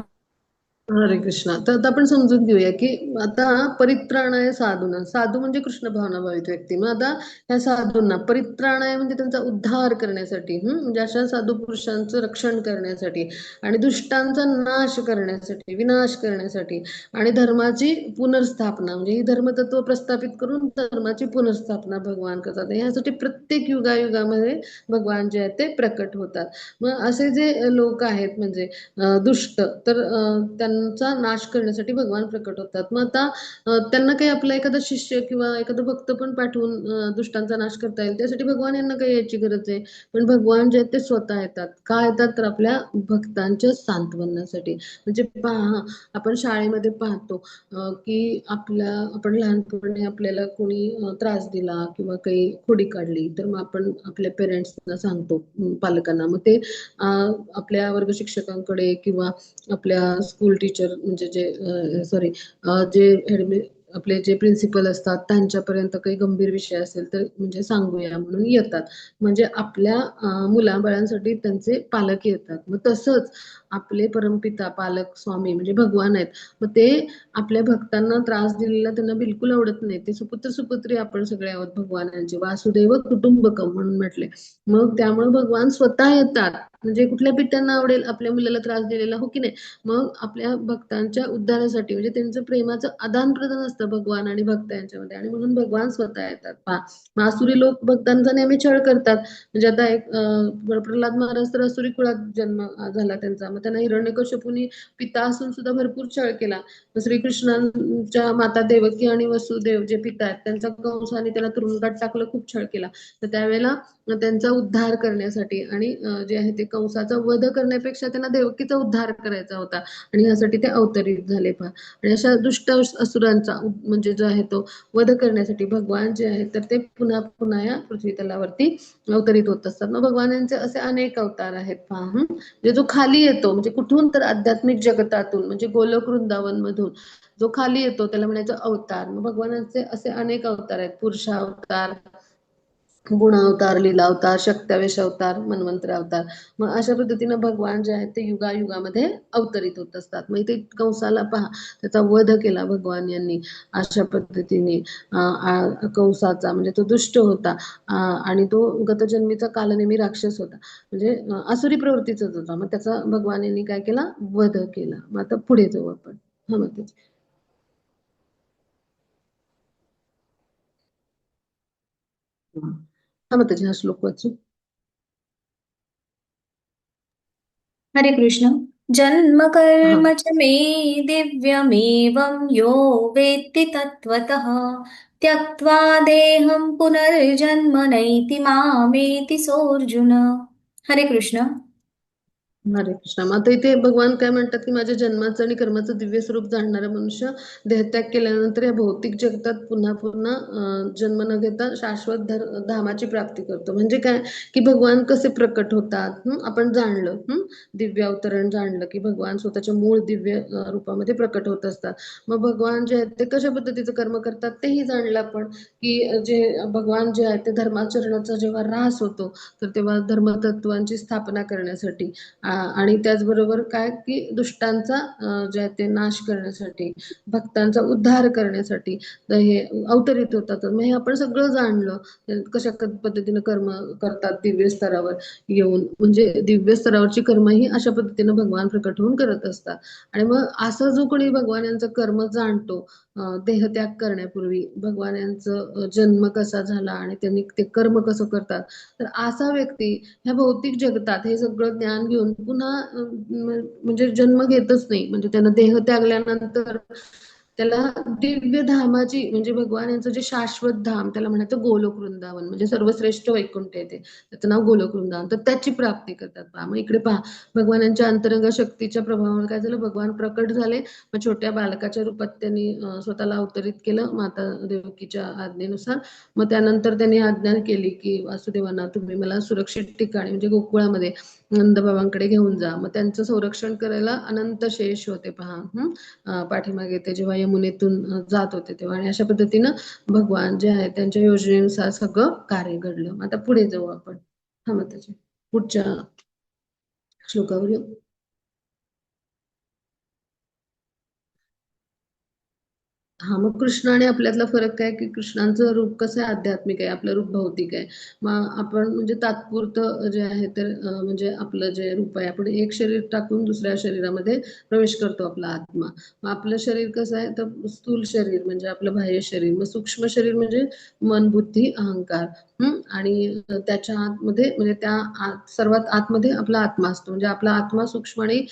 हरे कृष्णा. तर आता आपण समजून घेऊया की आता परित्राणाय साधूना, साधू म्हणजे कृष्ण भावनाभावित व्यक्ती. मग आता ह्या साधूंना परित्राणाय म्हणजे त्यांचा उद्धार करण्यासाठी, म्हणजे अशा साधू पुरुषांचं रक्षण करण्यासाठी आणि दुष्टांचा नाश करण्यासाठी, विनाश करण्यासाठी आणि धर्माची पुनर्स्थापना, म्हणजे ही धर्मतत्व प्रस्थापित करून धर्माची पुनर्स्थापना भगवान करतात. यासाठी प्रत्येक युगायुगामध्ये भगवान जे आहेत ते प्रकट होतात. मग असे जे लोक आहेत म्हणजे दुष्ट, तर त्यांना दुष्टांचा नाश करण्यासाठी भगवान प्रकट होतात. मग आता त्यांना काही आपला एखादा शिष्य किंवा एखादा भक्त पण पाठवून दुष्टांचा नाश करता येईल, त्यासाठी भगवान यांना काही याची गरज आहे. पण भगवान जे आहेत ते स्वतः येतात. का येतात? तर आपल्या भक्तांच्या सांत्वनासाठी. म्हणजे पहा, आपण शाळेमध्ये पाहतो की आपण लहानपणी आपल्याला कोणी त्रास दिला किंवा काही खोडी काढली, तर मग आपण आपल्या पेरेंट्सना सांगतो, पालकांना. मग ते आपल्या वर्ग शिक्षकांकडे किंवा आपल्या स्कूल टीचर म्हणजे जे आपले जे प्रिन्सिपल असतात त्यांच्यापर्यंत काही गंभीर विषय असेल तर म्हणजे सांगूया म्हणून येतात. म्हणजे आपल्या मुलाबाळांसाठी त्यांचे पालक येतात. मग तसंच आपले परमपिता पालक स्वामी म्हणजे भगवान आहेत. मग ते आपल्या भक्तांना त्रास दिलेला त्यांना बिलकुल आवडत नाही. ते सुपुत्र सुपुत्री आपण सगळे आहोत भगवानांचे. वासुदैव कुटुंबकम म्हणून म्हटले. मग त्यामुळे भगवान स्वतः येतात. म्हणजे कुठल्या पित्यांना आवडेल आपल्या मुलाला त्रास दिलेला, हो की नाही? मग आपल्या भक्तांच्या उद्धारासाठी म्हणजे त्यांचं प्रेमाचं आदान प्रदान असतं भगवान आणि भक्त यांच्यामध्ये, आणि म्हणून भगवान स्वतः येतात. पहा, आसुरी लोक भक्तांचा नेहमी छळ करतात. म्हणजे आता एक प्रल्हाद महाराज तर आसुरी कुळात जन्म झाला त्यांचा. मग त्यांना हिरण्यकश्यपूनी पिता असून सुद्धा भरपूर छळ केला. मग श्रीकृष्णांच्या माता देवकी आणि वसुदेव जे पिता आहेत त्यांचा कंसाने त्याला तुरुंगात टाकलं, खूप छळ केला. तर त्यावेळेला त्यांचा उद्धार करण्यासाठी आणि जे आहे ते कंसाचा वध करण्यापेक्षा त्यांना देवकीचा उद्धार करायचा होता आणि यासाठी ते अवतरित झाले. पहा, आणि अशा दुष्ट असुरांचा म्हणजे जो आहे तो वध करण्यासाठी भगवान जे आहेत तर ते पुन्हा पुन्हा या पृथ्वी तलावरती अवतरित होत असतात. मग भगवानांचे असे अनेक अवतार आहेत. पहा, म्हणजे जो खाली येतो म्हणजे कुठून तर आध्यात्मिक जगतातून म्हणजे गोलोक वृंदावन मधून जो खाली येतो त्याला म्हणायचं अवतार. मग भगवानांचे असे अनेक अवतार आहेत. पुरुषावतार, गुणावतार, लीलावतार, शक्त्यावेश अवतार, मन्वंतर अवतार. मग अशा पद्धतीनं भगवान जे आहेत ते युगायुगामध्ये अवतरित होत असतात. मग इथे कंसाला पहा, त्याचा वध केला भगवान यांनी अशा पद्धतीने. कंसाचा म्हणजे तो दुष्ट होता आणि तो गतजन्मीचा कालनेमी राक्षस होता, म्हणजे आसुरी प्रवृत्तीचाच होता. मग त्याचा भगवान यांनी काय केला? वध केला. मग आता पुढे जाऊ आपण. हा, मग त्याची हा श्लोक वाचू. हरे कृष्ण. जन्म हा, कर्म च मे दिव्यमेवं यो वेत्ति तत्त्वतः त्यक्त्वा देहं पुनर्जन्म नैति मामेति सोऽर्जुन. हरे कृष्ण. हरे कृष्ण. मग आता इथे भगवान काय म्हणतात की माझ्या जन्माचं आणि कर्माचं दिव्य स्वरूप जाणणारा मनुष्य देहत्याग केल्यानंतर या भौतिक जगतात पुन्हा पुन्हा जन्म न घेता शाश्वत धामाची प्राप्ती करतो. म्हणजे काय की भगवान कसे प्रकट होतात आपण जाणलं. दिव्य अवतरण जाणलं की भगवान स्वतःच्या मूळ दिव्य रूपामध्ये प्रकट होत असतात. मग भगवान जे आहेत ते कशा पद्धतीचं कर्म करतात तेही जाणलं आपण की जे भगवान जे आहेत ते धर्माचरणाचा जेव्हा ऱ्हास होतो तर तेव्हा धर्मतत्वांची स्थापना करण्यासाठी आणि त्याचबरोबर काय की दुष्टांचा जे आहे ते नाश करण्यासाठी, भक्तांचा उद्धार करण्यासाठी हे अवतरित होतात. मग हे आपण सगळं जाणलं कशा पद्धतीने कर्म करतात दिव्य स्तरावर येऊन. म्हणजे दिव्य स्तरावरची कर्म ही अशा पद्धतीने भगवान प्रकट होऊन करत असतात. आणि मग असा जो कोणी भगवान यांचं कर्म जाणतो देहत्याग करण्यापूर्वी, भगवान यांचं जन्म कसा झाला आणि त्यांनी ते कर्म कसं करतात, तर असा व्यक्ती ह्या भौतिक जगतात हे सगळं ज्ञान घेऊन पुन्हा म्हणजे जन्म घेतच नाही. म्हणजे त्यानं देह त्यागल्यानंतर त्याला दिव्य धामाची म्हणजे भगवान यांचं जे शाश्वत धाम त्याला म्हणायचं गोलोक वृंदावन, म्हणजे सर्वश्रेष्ठ वैकुंठ आहे ते, त्याचं नाव गोलोक वृंदावन. तर त्याची प्राप्ती करतात. पहा, मग इकडे पहा, भगवानांच्या अंतरंग शक्तीच्या प्रभावामुळे काय झालं, भगवान प्रकट झाले. मग छोट्या बालकाच्या रूपात त्यांनी स्वतःला अवतरित केलं माता देवकीच्या आज्ञेनुसार. मग त्यानंतर त्यांनी आज्ञा केली की वासुदेवांना तुम्ही मला सुरक्षित ठिकाणी म्हणजे गोकुळामध्ये नंदबाबांकडे घेऊन जा. मग त्यांचं संरक्षण करायला अनंत शेष होते. पहा, पाठीमागे ते जेव्हा यमुनेतून जात होते तेव्हा. आणि अशा पद्धतीनं भगवान जे आहे त्यांच्या योजनेनुसार सगळं कार्य घडलं. आता पुढे जाऊ आपण. मग त्याच्या पुढच्या श्लोकावर येऊ. हा, मग कृष्ण आणि आपल्यातला फरक काय की कृष्णांचं रूप कसं आहे, आध्यात्मिक आहे, आपलं रूप भौतिक आहे. मग आपण म्हणजे तात्पुरतं जे आहे तर म्हणजे आपलं जे रूप आहे आपण एक शरीर टाकून दुसऱ्या शरीरामध्ये प्रवेश करतो आपला आत्मा. मग आपलं शरीर कसं आहे तर स्थूल शरीर म्हणजे आपलं बाह्य शरीर, मग सूक्ष्म शरीर म्हणजे मन, बुद्धी, अहंकार. आणि त्याच्या आतमध्ये म्हणजे त्या सर्वात आतमध्ये आपला आत्मा असतो. म्हणजे आपला आत्मा सूक्ष्म आणि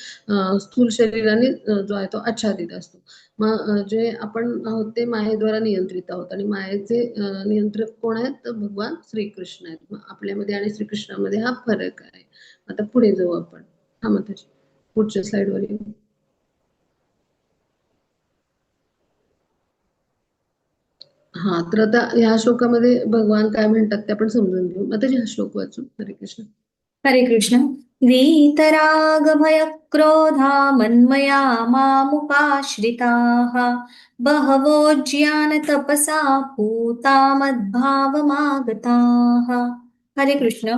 स्थूल शरीराने जो आहे तो आच्छादित असतो. मग जे आपण आहोत ते मायेद्वारा नियंत्रित आहोत आणि मायेचे नियंत्रक कोण आहेत? तर भगवान श्रीकृष्ण आहेत. मग आपल्यामध्ये आणि श्रीकृष्णामध्ये हा फरक आहे. आता पुढे जाऊ आपण. हा मग पुढच्या स्लाइडवर येऊ. हा तर आता ह्या श्लोकामध्ये भगवान काय म्हणतात ते आपण समजून घेऊ. आता हा श्लोक वाचू. हरे कृष्ण. हरे कृष्ण. वीतरागभयक्रोधा मन्मया मामुपाश्रिताः बहवो ज्ञानतपसा पूता मद्भावमागताः. हरे कृष्ण.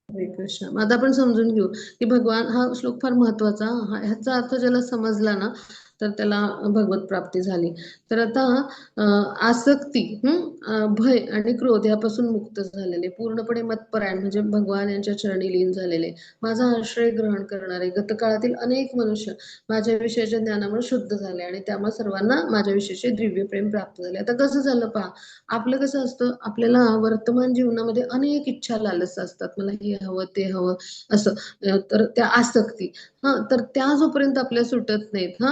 हरे कृष्ण. मग आता आपण समजून घेऊ की भगवान हा श्लोक फार महत्वाचा. ह्याचा अर्थ ज्याला समजला ना तर त्याला भगवत प्राप्ती झाली. तर आता आसक्ती, भय आणि क्रोध यापासून मुक्त झालेले, पूर्णपणे मतपरायण म्हणजे भगवान यांच्या चरणी लीन झालेले, माझा आश्रय ग्रहण करणारे गतकाळातील अनेक मनुष्य माझ्या विषयाच्या ज्ञानामुळे शुद्ध झाले आणि त्यामुळे सर्वांना माझ्या विषयीचे दिव्य प्रेम प्राप्त झाले. आता कसं झालं पहा, आपलं कसं असतं, आपल्याला वर्तमान जीवनामध्ये अनेक इच्छा लालसा असतात. मला हे हवं ते हवं असं. तर त्या आसक्ती तर त्या जोपर्यंत आपल्या सुटत नाहीत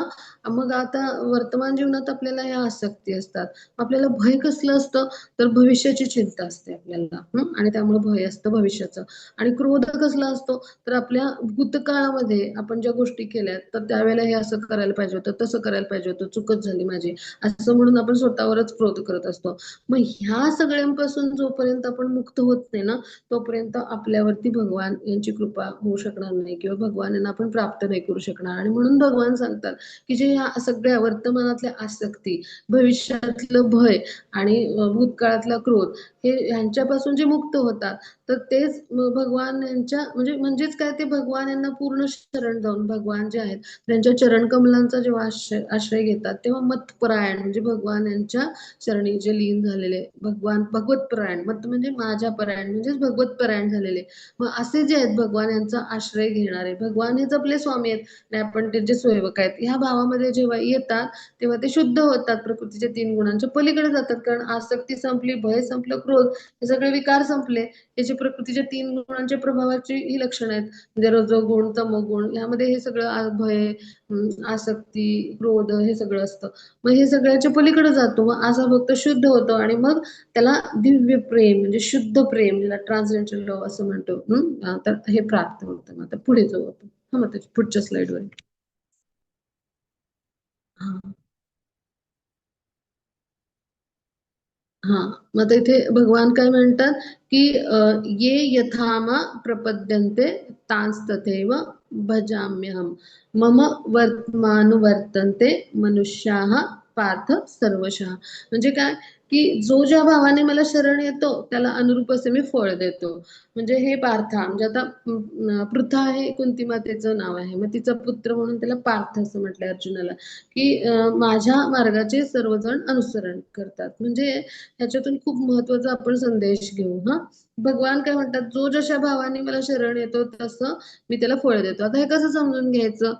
मग आता वर्तमान जीवनात आपल्याला ह्या आसक्ती असतात. आपल्याला भय कसलं असतं तर भविष्याची चिंता असते आपल्याला आणि त्यामुळे भय असतं भविष्याचं. आणि क्रोध कसला असतो तर आपल्या भूतकाळामध्ये आपण ज्या गोष्टी केल्या तर त्यावेळेला हे असं करायला पाहिजे होतं, तसं करायला पाहिजे होतं, चुकत झाली माझी, असं म्हणून आपण स्वतःवरच क्रोध करत असतो. मग ह्या सगळ्यांपासून जोपर्यंत आपण मुक्त होत नाही ना तोपर्यंत आपल्यावरती भगवान यांची कृपा होऊ शकणार नाही किंवा भगवान यांना आपण प्राप्त नाही करू शकणार. आणि म्हणून भगवान सांगतात की जे ह्या सगळ्या वर्तमानातल्या आसक्ती, भविष्यातलं भय आणि भूतकाळातला क्रोध हे ह्यांच्यापासून जे मुक्त होतात तर तेच भगवान यांच्या म्हणजेच काय, ते भगवान यांना पूर्ण शरण जाऊन भगवान जे आहेत त्यांच्या चरण कमलांचा जेव्हा आश्रय घेतात तेव्हा मतपरायण म्हणजे भगवान यांच्या चरणी जे लीन झालेले भगवान भगवतपरायण, मत म्हणजे माझ्या परायण म्हणजेच भगवतपरायण झालेले, मग असे जे आहेत भगवान यांचा आश्रय घेणारे, भगवान हेच आपले स्वामी आहेत आणि आपण त्यांचे सेवक आहेत, ह्या भावामध्ये जेव्हा येतात तेव्हा ते शुद्ध होतात, प्रकृतीच्या 3 गुणांच्या पलीकडे जातात. कारण आसक्ती संपली, भय संपलं, क्रोध हे सगळे विकार संपले. याची प्रकृतीच्या 3 गुणांच्या प्रभावाची ही लक्षणं आहेत. म्हणजे रजोगुण, तमोगुण यामध्ये हे सगळं भय, आसक्ती, क्रोध हे सगळं असतं. मग हे सगळ्याच्या पलीकडे जातो. मग असा भक्त शुद्ध होतो आणि मग त्याला दिव्य प्रेम म्हणजे शुद्ध प्रेम, ज्याला ट्रान्सजेंडर लव्ह असं म्हणतो, तर हे प्राप्त होतं. आता पुढे जाऊ आपण. मग पुढच्या स्लाइडवर. हा हा मग इथे भगवान काय म्हणतात की ये यथामा प्रपद्यन्ते तांस्तथैव भजाम्यहम मम वर्तमानुवर्तन्ते मनुष्याः पार्थ सर्वशः. म्हणजे काय की जो ज्या भावाने मला शरण येतो त्याला अनुरूप असे मी फळ देतो. म्हणजे हे पार्था, म्हणजे आता पृथा हे कुंती मातेचं नाव आहे, मग तिचा पुत्र म्हणून त्याला पार्थ असं म्हटलंय अर्जुनाला की माझ्या मार्गाचे सर्वजण अनुसरण करतात. म्हणजे ह्याच्यातून खूप महत्वाचा आपण संदेश घेऊ. भगवान काय म्हणतात, जो जशा भावाने मला शरण येतो तसं मी त्याला फळ देतो. आता हे कसं समजून घ्यायचं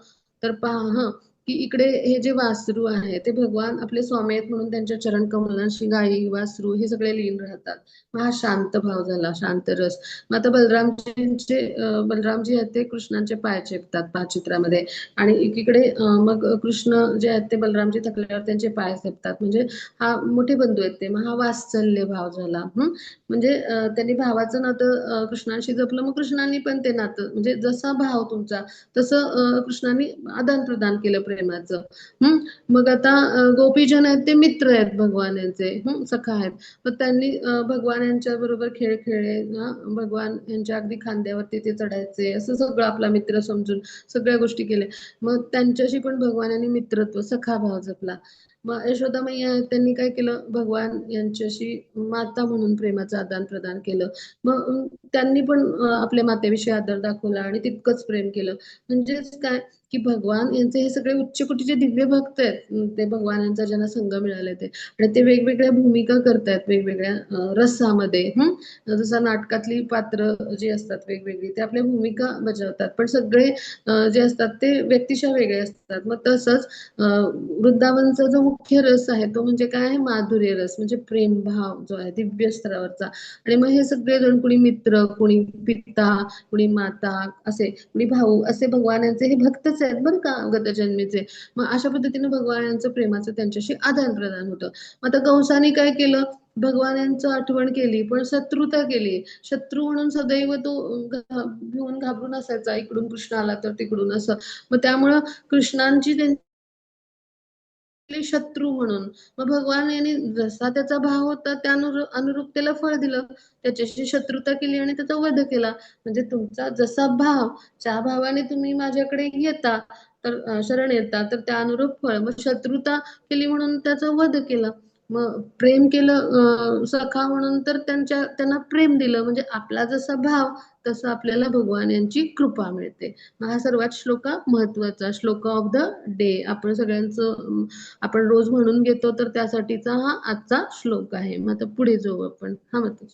तर पहा की इकडे हे जे वासरू आहे ते भगवान आपले स्वामी आहेत म्हणून त्यांच्या चरण कमलांशी गायी वासरू हे सगळे लीन राहतात. मग हा शांत भाव झाला, शांत रस. मग आता बलरामजी आहेत ते कृष्णांचे पाय चेपतात पाचित्रामध्ये आणि एकीकडे मग कृष्ण जे आहेत ते बलरामजी थकल्यावर त्यांचे पाय चेपतात. म्हणजे हा मोठे बंधू आहेत ते. मग हा वात्सल्य भाव झाला. म्हणजे त्यांनी भावाचं नातं कृष्णांशी जपलं, मग कृष्णांनी पण ते नातं म्हणजे जसा भाव तुमचा तसं कृष्णांनी आदान प्रदान केलं प्रेमाचं. मग आता गोपीजन आहेत ते मित्र आहेत भगवान यांचे, सखा आहेत. मग त्यांनी भगवान यांच्या बरोबर खेळ खेळले, भगवान यांच्या अगदी खांद्यावरती ते चढायचे, असं सगळं आपला मित्र समजून सगळ्या गोष्टी केल्या. मग त्यांच्याशी पण भगवान यांनी मित्रत्व सखा भाव जपला. मग यशोदा मैया त्यांनी काय केलं, भगवान यांच्याशी माता म्हणून प्रेमाचं आदान प्रदान केलं. मग त्यांनी पण आपल्या मातेविषयी आदर दाखवला आणि तितकंच प्रेम केलं. म्हणजेच काय की भगवान यांचे हे सगळे उच्च कोटीचे दिव्य भक्त आहेत. ते भगवानांचा ज्यांना संग मिळाले ते, आणि ते वेगवेगळ्या भूमिका करतायत वेगवेगळ्या रसामध्ये. जसं नाटकातली पात्र जी असतात वेगवेगळी ते आपल्या भूमिका बजावतात, पण सगळे जे असतात ते व्यक्तिशः वेगळे असतात. मग तसंच वृंदावनचा जो मुख्य रस आहे तो म्हणजे काय आहे, माधुर्य रस, म्हणजे प्रेम भाव जो आहे दिव्य स्तरावरचा. आणि मग हे सगळे जण, कुणी मित्र, कुणी पिता, कुणी माता, असे कुणी भाऊ, असे भगवान यांचे हे भक्तच आहेत बरं का, गतजन्मीचे. मग अशा पद्धतीने भगवान यांचं प्रेमाचं त्यांच्याशी आदान प्रदान होतं. मग आता कंसाने काय केलं, भगवान यांचं आठवण केली पण शत्रुता केली. शत्रू म्हणून सदैव तो भिवून घाबरून असायचा, इकडून कृष्ण आला तर तिकडून असं. मग त्यामुळं कृष्णांची शत्रू म्हणून. मग भगवान यांनी जसा त्याचा भाव होता त्या अनुरूप त्याला फळ दिलं, त्याच्याशी शत्रुता केली आणि त्याचा वध केला. म्हणजे तुमचा जसा भाव, ज्या भावाने तुम्ही माझ्याकडे येता, तर शरण येता, तर त्या अनुरूप फळ. मग शत्रुता केली म्हणून त्याचा वध केला. मग प्रेम केलं सखा म्हणून, तर त्यांना प्रेम दिलं. म्हणजे आपला जसा भाव तसं आपल्याला भगवान यांची कृपा मिळते. मग हा सर्वात महत्वाचा श्लोक ऑफ द डे आपण सगळ्यांचं आपण रोज म्हणून घेतो, तर त्यासाठीचा हा आजचा श्लोक आहे. मग आता पुढे जाऊ आपण. हा मग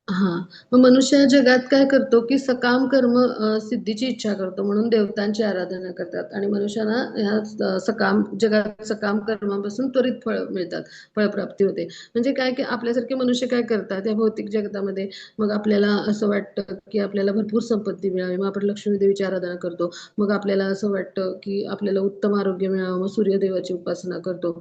हां. मग मनुष्य या जगात काय करतो, की सकाम कर्म सिद्धीची इच्छा करतो म्हणून देवतांची आराधना करतात, आणि मनुष्याला ह्या सकाम जगात सकाम कर्मापासून त्वरित फळ मिळतात, फळप्राप्ती होते. म्हणजे काय, की आपल्यासारखे मनुष्य काय करतात या भौतिक जगतामध्ये, मग आपल्याला असं वाटतं, की आपल्याला भरपूर संपत्ती मिळावी, मग आपण लक्ष्मी देवीची आराधना करतो. मग आपल्याला असं वाटतं, की आपल्याला उत्तम आरोग्य मिळावं, मग सूर्यदेवाची उपासना करतो.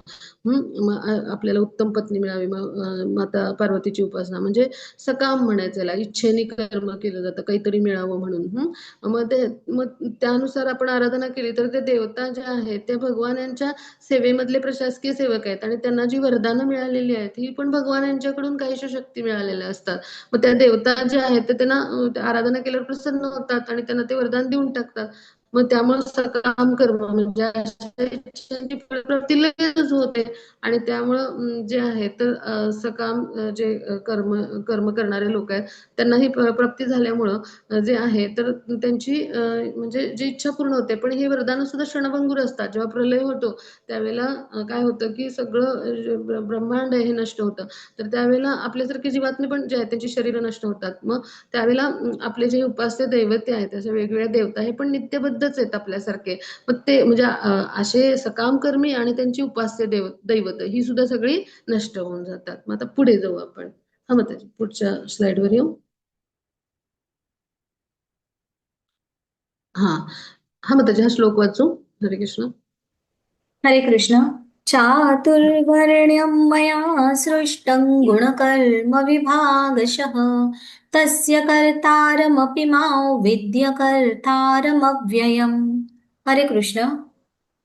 मग आपल्याला उत्तम पत्नी मिळावी, मग माता पार्वतीची उपासना. म्हणजे सकाम म्हणायचं याला, इच्छेने कर्म केलं जातं काहीतरी मिळावं म्हणून. मग त्यानुसार आपण आराधना केली तर ते देवता जे आहेत ते भगवान यांच्या सेवेमधले प्रशासकीय सेवक आहेत, आणि त्यांना जी वरदानं मिळालेली आहेत ही पण भगवान यांच्याकडून काहीशा शक्ती मिळालेल्या असतात. मग त्या देवता जे आहेत ते त्यांना आराधना केल्यावर प्रसन्न होतात आणि त्यांना ते वरदान देऊन टाकतात. मग त्यामुळे सकाम कर्म म्हणजे अशा इच्छांची फलप्राप्ती लगेच होते. आणि त्यामुळं जे आहे तर सकाम जे कर्म करणारे लोक आहेत त्यांना ही प्राप्ती झाल्यामुळं जे आहे तर त्यांची म्हणजे जी इच्छा पूर्ण होते. पण हे वरदान सुद्धा क्षणभंगूर असतात. जेव्हा प्रलय होतो त्यावेळेला काय होतं, की सगळं ब्रह्मांड हे नष्ट होतं. तर त्यावेळेला आपल्यासारखे जीवात्मे पण जे आहेत त्यांची शरीरं नष्ट होतात. मग त्यावेळेला आपले जे उपास्य दैवते आहेत, अशा वेगवेगळ्या देवता हे पण नित्यबद्धच आहेत आपल्यासारखे. मग ते म्हणजे असे सकाम कर्मी आणि त्यांची उपास्य दैवत ही सुद्धा सगळी नष्ट होऊन जातात. मग आता पुढे जाऊ आपण. मग त्याच्या पुढच्या स्लाइडवर येऊ. हा मग त्याचा हा श्लोक वाचू. हरे कृष्ण. हरे कृष्ण. चातुर्वर्ण्यं मया सृष्टं गुणकर्म विभागशः तस्य कर्तारमपि मां विद्य कर्तारमव्ययम्. हरे कृष्ण.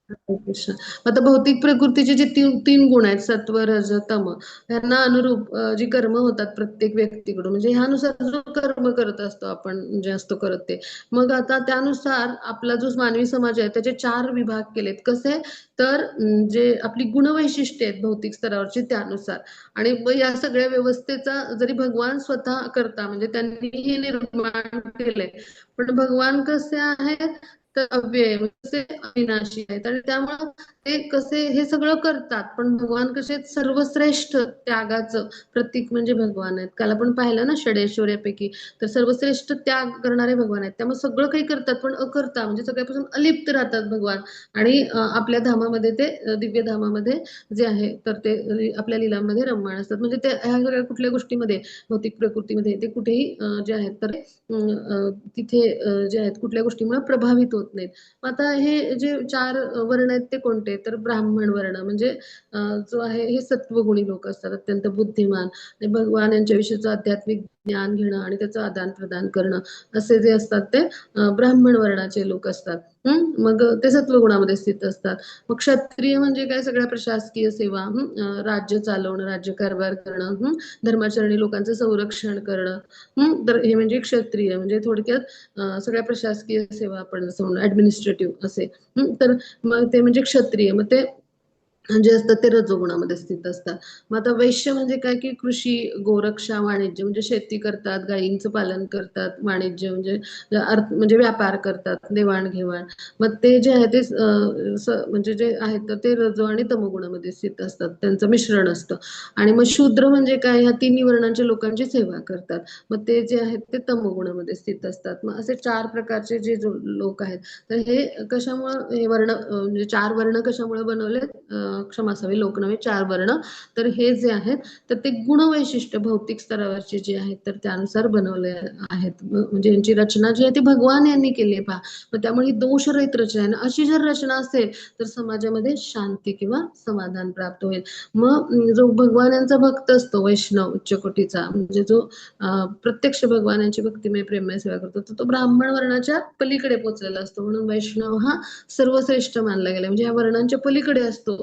हरे कृष्ण. आता भौतिक प्रकृतीचे जे तीन गुण आहेत, सत्व रज तम, यांना अनुरूप जी कर्म होतात प्रत्येक व्यक्तीकडून, म्हणजे ह्यानुसार जो कर्म करत असतो आपण, जे असतो करत ते. मग आता त्यानुसार आपला जो मानवी समाज आहे त्याचे 4 विभाग केलेत. कसे, तर जे आपली गुणवैशिष्ट्ये आहेत भौतिक स्तरावरची त्यानुसार. आणि मग या सगळ्या व्यवस्थेचा जरी भगवान स्वतः करता, म्हणजे त्यांनी हे निर्माण केलंय, पण भगवान कसे आहेत तर अव्यय, म्हणजे अविनाशी आहेत, आणि त्यामुळं ते कसे हे सगळं करतात. पण भगवान कसे सर्वश्रेष्ठ त्यागाचं प्रतीक म्हणजे भगवान आहेत. काल आपण पाहिलं ना षडेश्वर्यापैकी, तर सर्वश्रेष्ठ त्याग करणारे भगवान आहेत. त्यामुळे सगळं काही करतात पण अकर्ता, म्हणजे सगळ्यापासून अलिप्त राहतात भगवान. आणि आपल्या धामामध्ये ते दिव्य धामामध्ये जे आहे तर ते आपल्या लीलांमध्ये रममाण असतात. म्हणजे ते ह्या सगळ्या कुठल्या गोष्टीमध्ये भौतिक प्रकृतीमध्ये ते कुठेही जे आहेत तर तिथे जे आहेत कुठल्या गोष्टीमुळे प्रभावित होत नाहीत. आता हे जे 4 वर्ण आहेत ते कोणते, तर ब्राह्मण वर्ण म्हणजे जो आहे हे सत्वगुणी लोक असतात, अत्यंत बुद्धिमान आणि भगवान यांच्याविषयीचं आध्यात्मिक ज्ञान घेणं आणि त्याचं आदान प्रदान करणं, असे जे असतात ते ब्राह्मण वर्णाचे लोक असतात. मग ते सत्वगुणामध्ये स्थित असतात. मग क्षत्रिय म्हणजे काय, सगळ्या प्रशासकीय सेवा, राज्य चालवणं, राज्यकारभार करणं, धर्माचरणी लोकांचं संरक्षण करणं. तर हे म्हणजे क्षत्रिय, म्हणजे थोडक्यात सगळ्या प्रशासकीय सेवा आपण जसं म्हणू ऍडमिनिस्ट्रेटिव्ह असे. तर मग ते म्हणजे क्षत्रिय. मग ते जे असतात ते रजोगुणामध्ये स्थित असतात. मग आता वैश्य म्हणजे काय, की कृषी, गोरक्षा, वाणिज्य म्हणजे शेती करतात, गायींचं पालन करतात, वाणिज्य म्हणजे अर्थ म्हणजे व्यापार करतात, देवाण-घेवाण. मग ते जे आहे ते म्हणजे जे आहेत तर ते रजो आणि तमोगुणामध्ये स्थित असतात. त्यांचं मिश्रण असतं. आणि मग शूद्र म्हणजे काय, ह्या तिन्ही वर्णांच्या लोकांची सेवा करतात. मग ते जे आहेत ते तमोगुणामध्ये स्थित असतात. मग असे 4 प्रकारचे जे लोक आहेत, तर हे कशामुळं हे वर्ण म्हणजे 4 वर्ण कशामुळे बनवले? क्षमा असावी, लोक नव्हे 4 वर्ण. तर हे जे आहेत तर ते गुणवैशिष्ट्य भौतिक स्तरावरचे जे आहेत तर त्यानुसार बनवले आहेत. म्हणजे यांची रचना जी आहे ती भगवान यांनी केली आहे पहा. मग त्यामुळे ही दोषरहित रचना आहे. आणि अशी जर रचना असेल तर समाजामध्ये शांती किंवा समाधान प्राप्त होईल. मग जो भगवान यांचा भक्त असतो वैष्णव उच्च कोटीचा, म्हणजे जो प्रत्यक्ष भगवानांची भक्तिमय प्रेममय सेवा करतो, तर तो ब्राह्मण वर्णाच्या पलीकडे पोहोचलेला असतो. म्हणून वैष्णव हा सर्वश्रेष्ठ मानला गेला. म्हणजे या वर्णांच्या पलीकडे असतो.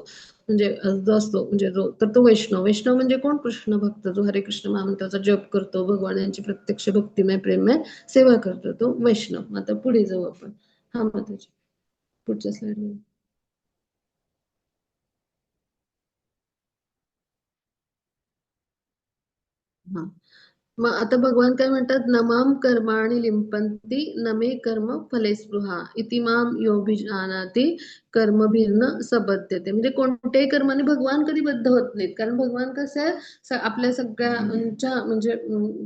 म्हणजे जो असतो म्हणजे जो तर तो वैष्णव. वैष्णव म्हणजे कोण? कृष्ण भक्त, जो हरे कृष्ण महामंत्राचा जप करतो, भगवान यांची प्रत्यक्ष भक्तिमय प्रेममय सेवा करतो, तो वैष्णव. आता पुढे जाऊ आपण. हा माताजी, पुढच्या स्लाइड. हा, मग आता भगवान काय म्हणतात? नमाम कर्माणि लिंपंती न मे कर्म फले स्पृहा इति माम योभिजानाति कर्मभिर्न सबध्यते. म्हणजे कोणत्याही कर्माने भगवान कधी बद्ध होत नाहीत. कारण भगवान कसं आहे, आपल्या सगळ्यांच्या म्हणजे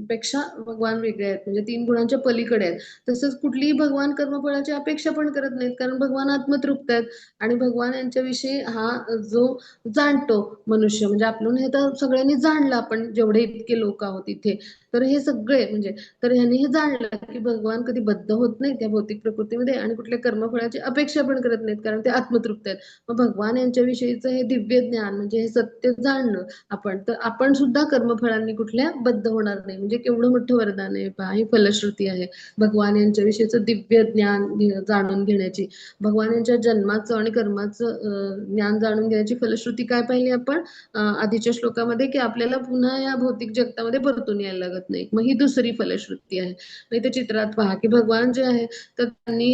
पेक्षा भगवान वेगळे आहेत. म्हणजे 3 गुणांच्या पलीकडे आहेत. तसंच कुठलीही भगवान कर्मफळाची अपेक्षा पण करत नाहीत. कारण भगवान आत्मतृप्त आहेत. आणि भगवान यांच्याविषयी हा जो जाणतो मनुष्य, म्हणजे आपण हे तर सगळ्यांनी जाणलं, आपण जेवढे इतके लोक आहोत इथे, तर हे सगळे म्हणजे तर ह्यांनी हे जाणलं की भगवान कधी बद्ध होत नाही त्या भौतिक प्रकृतीमध्ये आणि कुठल्या कर्मफळाची अपेक्षा पण करत नाहीत, कारण ते आत्मतृप्त आहेत. मग भगवान यांच्याविषयीचं हे दिव्य ज्ञान म्हणजे हे सत्य जाणलं आपण, तर आपण सुद्धा कर्मफळांनी कुठल्या बद्ध होणार नाही. म्हणजे केवढं मोठं वरदान आहे पहा, ही फलश्रुती आहे भगवान यांच्याविषयीचं दिव्य ज्ञान जाणून घेण्याची. भगवान यांच्या जन्माचं आणि कर्माचं ज्ञान जाणून घेण्याची फलश्रुती काय पाहिली आपण आधीच्या श्लोकामध्ये, की आपल्याला पुन्हा या भौतिक जगतामध्ये परतून यायला लागत नाही. मग ही दुसरी फलश्रुती आहे. मग इथे चित्रात पहा, की भगवान जे आहे तर त्यांनी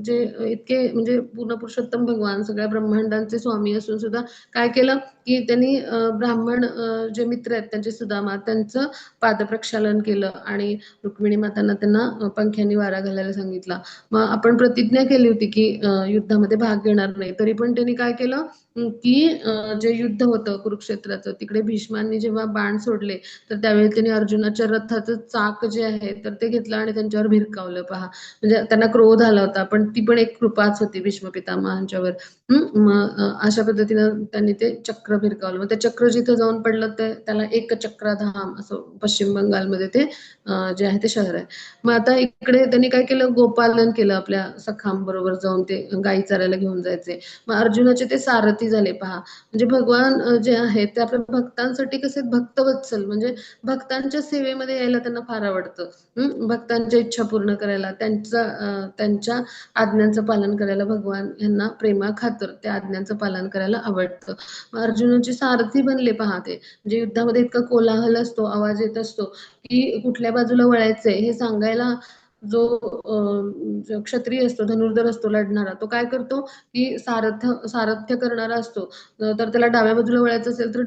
जे इतके म्हणजे पूर्ण पुरुषोत्तम भगवान सगळ्या ब्रह्मांडांचे स्वामी असून सुद्धा काय केलं, की त्यांनी ब्राह्मण जे मित्र आहेत त्यांचे सुदामा, त्यांचं पादप्रक्षालन केलं आणि रुक्मिणी मातांना त्यांना पंख्यानी वारा घालायला सांगितला. मग आपण प्रतिज्ञा केली होती की युद्धामध्ये भाग घेणार नाही, तरी पण त्यांनी काय केलं, की जे युद्ध होतं कुरुक्षेत्राचं, तिकडे भीष्मांनी जेव्हा बाण सोडले तर त्यावेळी त्यांनी अर्जुनाच्या रथाचं चाक जे आहे तर ते घेतलं आणि त्यांच्यावर भिरकावलं पहा. म्हणजे त्यांना क्रोध आला होता, पण ती पण एक कृपाच होती भीष्म पितामहांच्यावर. मग अशा पद्धतीनं त्यांनी ते चक्र भिरकावलं. मग ते चक्र जिथं जाऊन पडलं ते त्याला एक चक्रधाम असं पश्चिम बंगालमध्ये ते जे आहे ते शहर आहे. मग आता इकडे त्यांनी काय केलं, गोपालन केलं, आपल्या सखांबरोबर जाऊन ते गायी चरायला घेऊन जायचे. मग अर्जुनाचे ते सारथी झाले पहा. म्हणजे भगवान जे आहेत ते आपल्या भक्तांसाठी कसे भक्तवत्सल, म्हणजे भक्तांच्या सेवेमध्ये यायला त्यांना फार आवडतं. भक्तांच्या इच्छा पूर्ण करायला, त्यांच्या आज्ञांचं पालन करायला भगवान यांना प्रेमाखातर त्या आज्ञांचं पालन करायला आवडतं. मग अर्जुनाचे सारथी बनले पहा ते. म्हणजे युद्धामध्ये इतका कोलाहल असतो, आवाज येत असतो, की कुठल्या बाजूला वळायचंय हे सांगायला जो क्षत्रिय असतो, धनुर्धर असतो लढणारा, तो काय करतो, की सारथ्य करणारा असतो. तर त्याला डाव्या बाजूला वळायचं असेल तर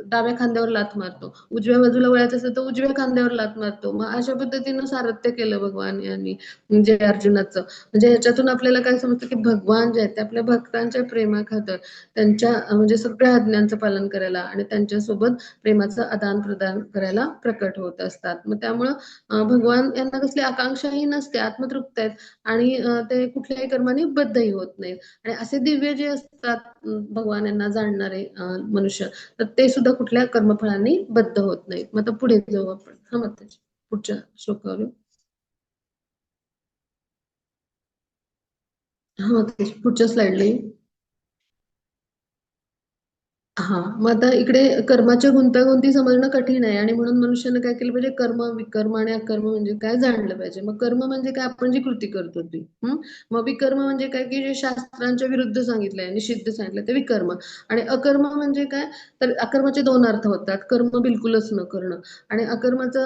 डाव्या खांद्यावर लाथ मारतो, उजव्या बाजूला वळायचं असेल तर उजव्या खांद्यावर लाथ मारतो. मग अशा पद्धतीनं सारथ्य केलं भगवान यांनी म्हणजे अर्जुनाचं. म्हणजे ह्याच्यातून आपल्याला काय समजतं, की भगवान जे आहेत ते आपल्या भक्तांच्या प्रेमाखातर त्यांच्या म्हणजे सगळ्या आज्ञांचं पालन करायला आणि त्यांच्यासोबत प्रेमाचं आदान प्रदान करायला प्रकट होत असतात. मग त्यामुळं भगवान यांना कसली आकांक्षाही नसते, आत्मतृप्त आहेत आणि ते कुठल्याही कर्माने बद्धही होत नाहीत. आणि असे दिव्य जे असतात भगवान यांना जाणणारे मनुष्य, तर ते सुद्धा कुठल्या कर्मफळांनी बद्ध होत नाहीत. मग आता पुढे जाऊ आपण. हा माताजी, पुढच्या श्लोकावर येऊ. हा माताजी, पुढच्या स्लाइडला येऊ. हां, मग आता इकडे कर्माच्या गुंतागुंती समजणं कठीण आहे आणि म्हणून मनुष्यानं काय केलं पाहिजे, कर्म, विकर्म आणि अकर्म म्हणजे काय जाणलं पाहिजे. मग कर्म म्हणजे काय, आपण जी कृती करतो ती. मग विकर्म म्हणजे काय, की जे शास्त्रांच्या विरुद्ध सांगितलंय, निषिद्ध सांगितलंय ते विकर्म. आणि अकर्म म्हणजे काय, तर अकर्माचे 2 अर्थ होतात. कर्म बिलकुलच न करणं आणि अकर्माचा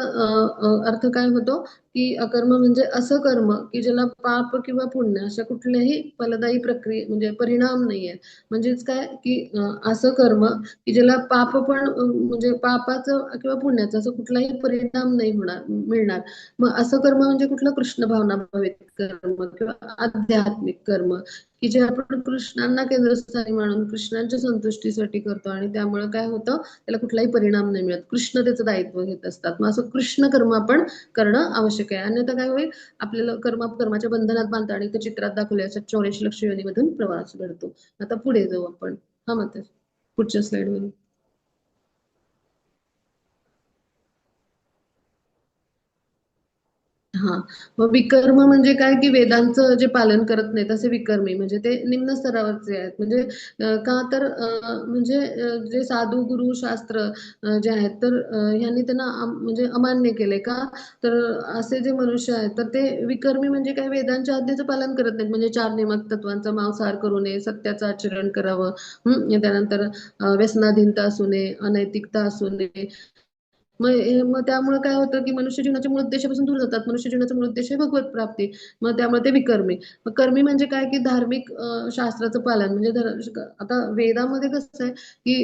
अर्थ काय होतो, की अकर्म म्हणजे असं कर्म की ज्याला पाप किंवा पुण्य अशा कुठल्याही फलदायी प्रक्रिये म्हणजे परिणाम नाहीये. म्हणजेच काय की असं कर्म की ज्याला पाप पण म्हणजे पापाचं किंवा पुण्याचा असं कुठलाही परिणाम नाही मिळणार. मग असं कर्म म्हणजे कुठलं कृष्ण भावना भावित कर्म किंवा आध्यात्मिक कर्म की जे आपण कृष्णांना केंद्रस्थानी मानून कृष्णांच्या संतुष्टीसाठी करतो आणि त्यामुळे काय होतं त्याला कुठलाही परिणाम नाही मिळत. कृष्ण त्याचं दायित्व घेत असतात. मग असं कृष्ण कर्म आपण करणं आवश्यक आहे. अन्यथा काय होईल आपल्याला कर्माच्या बंधनात बांधतात आणि ते चित्रात दाखवले असं 84 लक्ष योनीमधून प्रवास घडतो. आता पुढे जाऊ आपण. हा मग पुढच्या स्लाइडवर. हां. मग विकर्म म्हणजे काय, की वेदांचं जे पालन करत नाहीत असे विकर्मी म्हणजे ते निम्न स्तरावरचे आहेत. म्हणजे का तर म्हणजे जे साधू, गुरु, शास्त्र जे आहेत तर ह्यांनी त्यांना म्हणजे अमान्य केले. का? तर असे जे मनुष्य आहेत तर ते विकर्मी म्हणजे काय वेदांच्या आज्ञेचं पालन करत नाहीत. म्हणजे 4 नियमक तत्वांचा मांसाहार करू नये, सत्याचं आचरण करावं. त्यानंतर व्यसनाधीनता असू नये, अनैतिकता असू नये. मग त्यामुळे काय होतं, की मनुष्य जीवनाच्या मूळ उद्देशापासून दूर जातात. मनुष्य जीवनाचा मूळ उद्देश आहे भगवत प्राप्ती. मग त्यामुळे ते विकर्मी. मग कर्मी म्हणजे काय, की धार्मिक शास्त्राचं पालन म्हणजे आता वेदामध्ये कसं आहे, की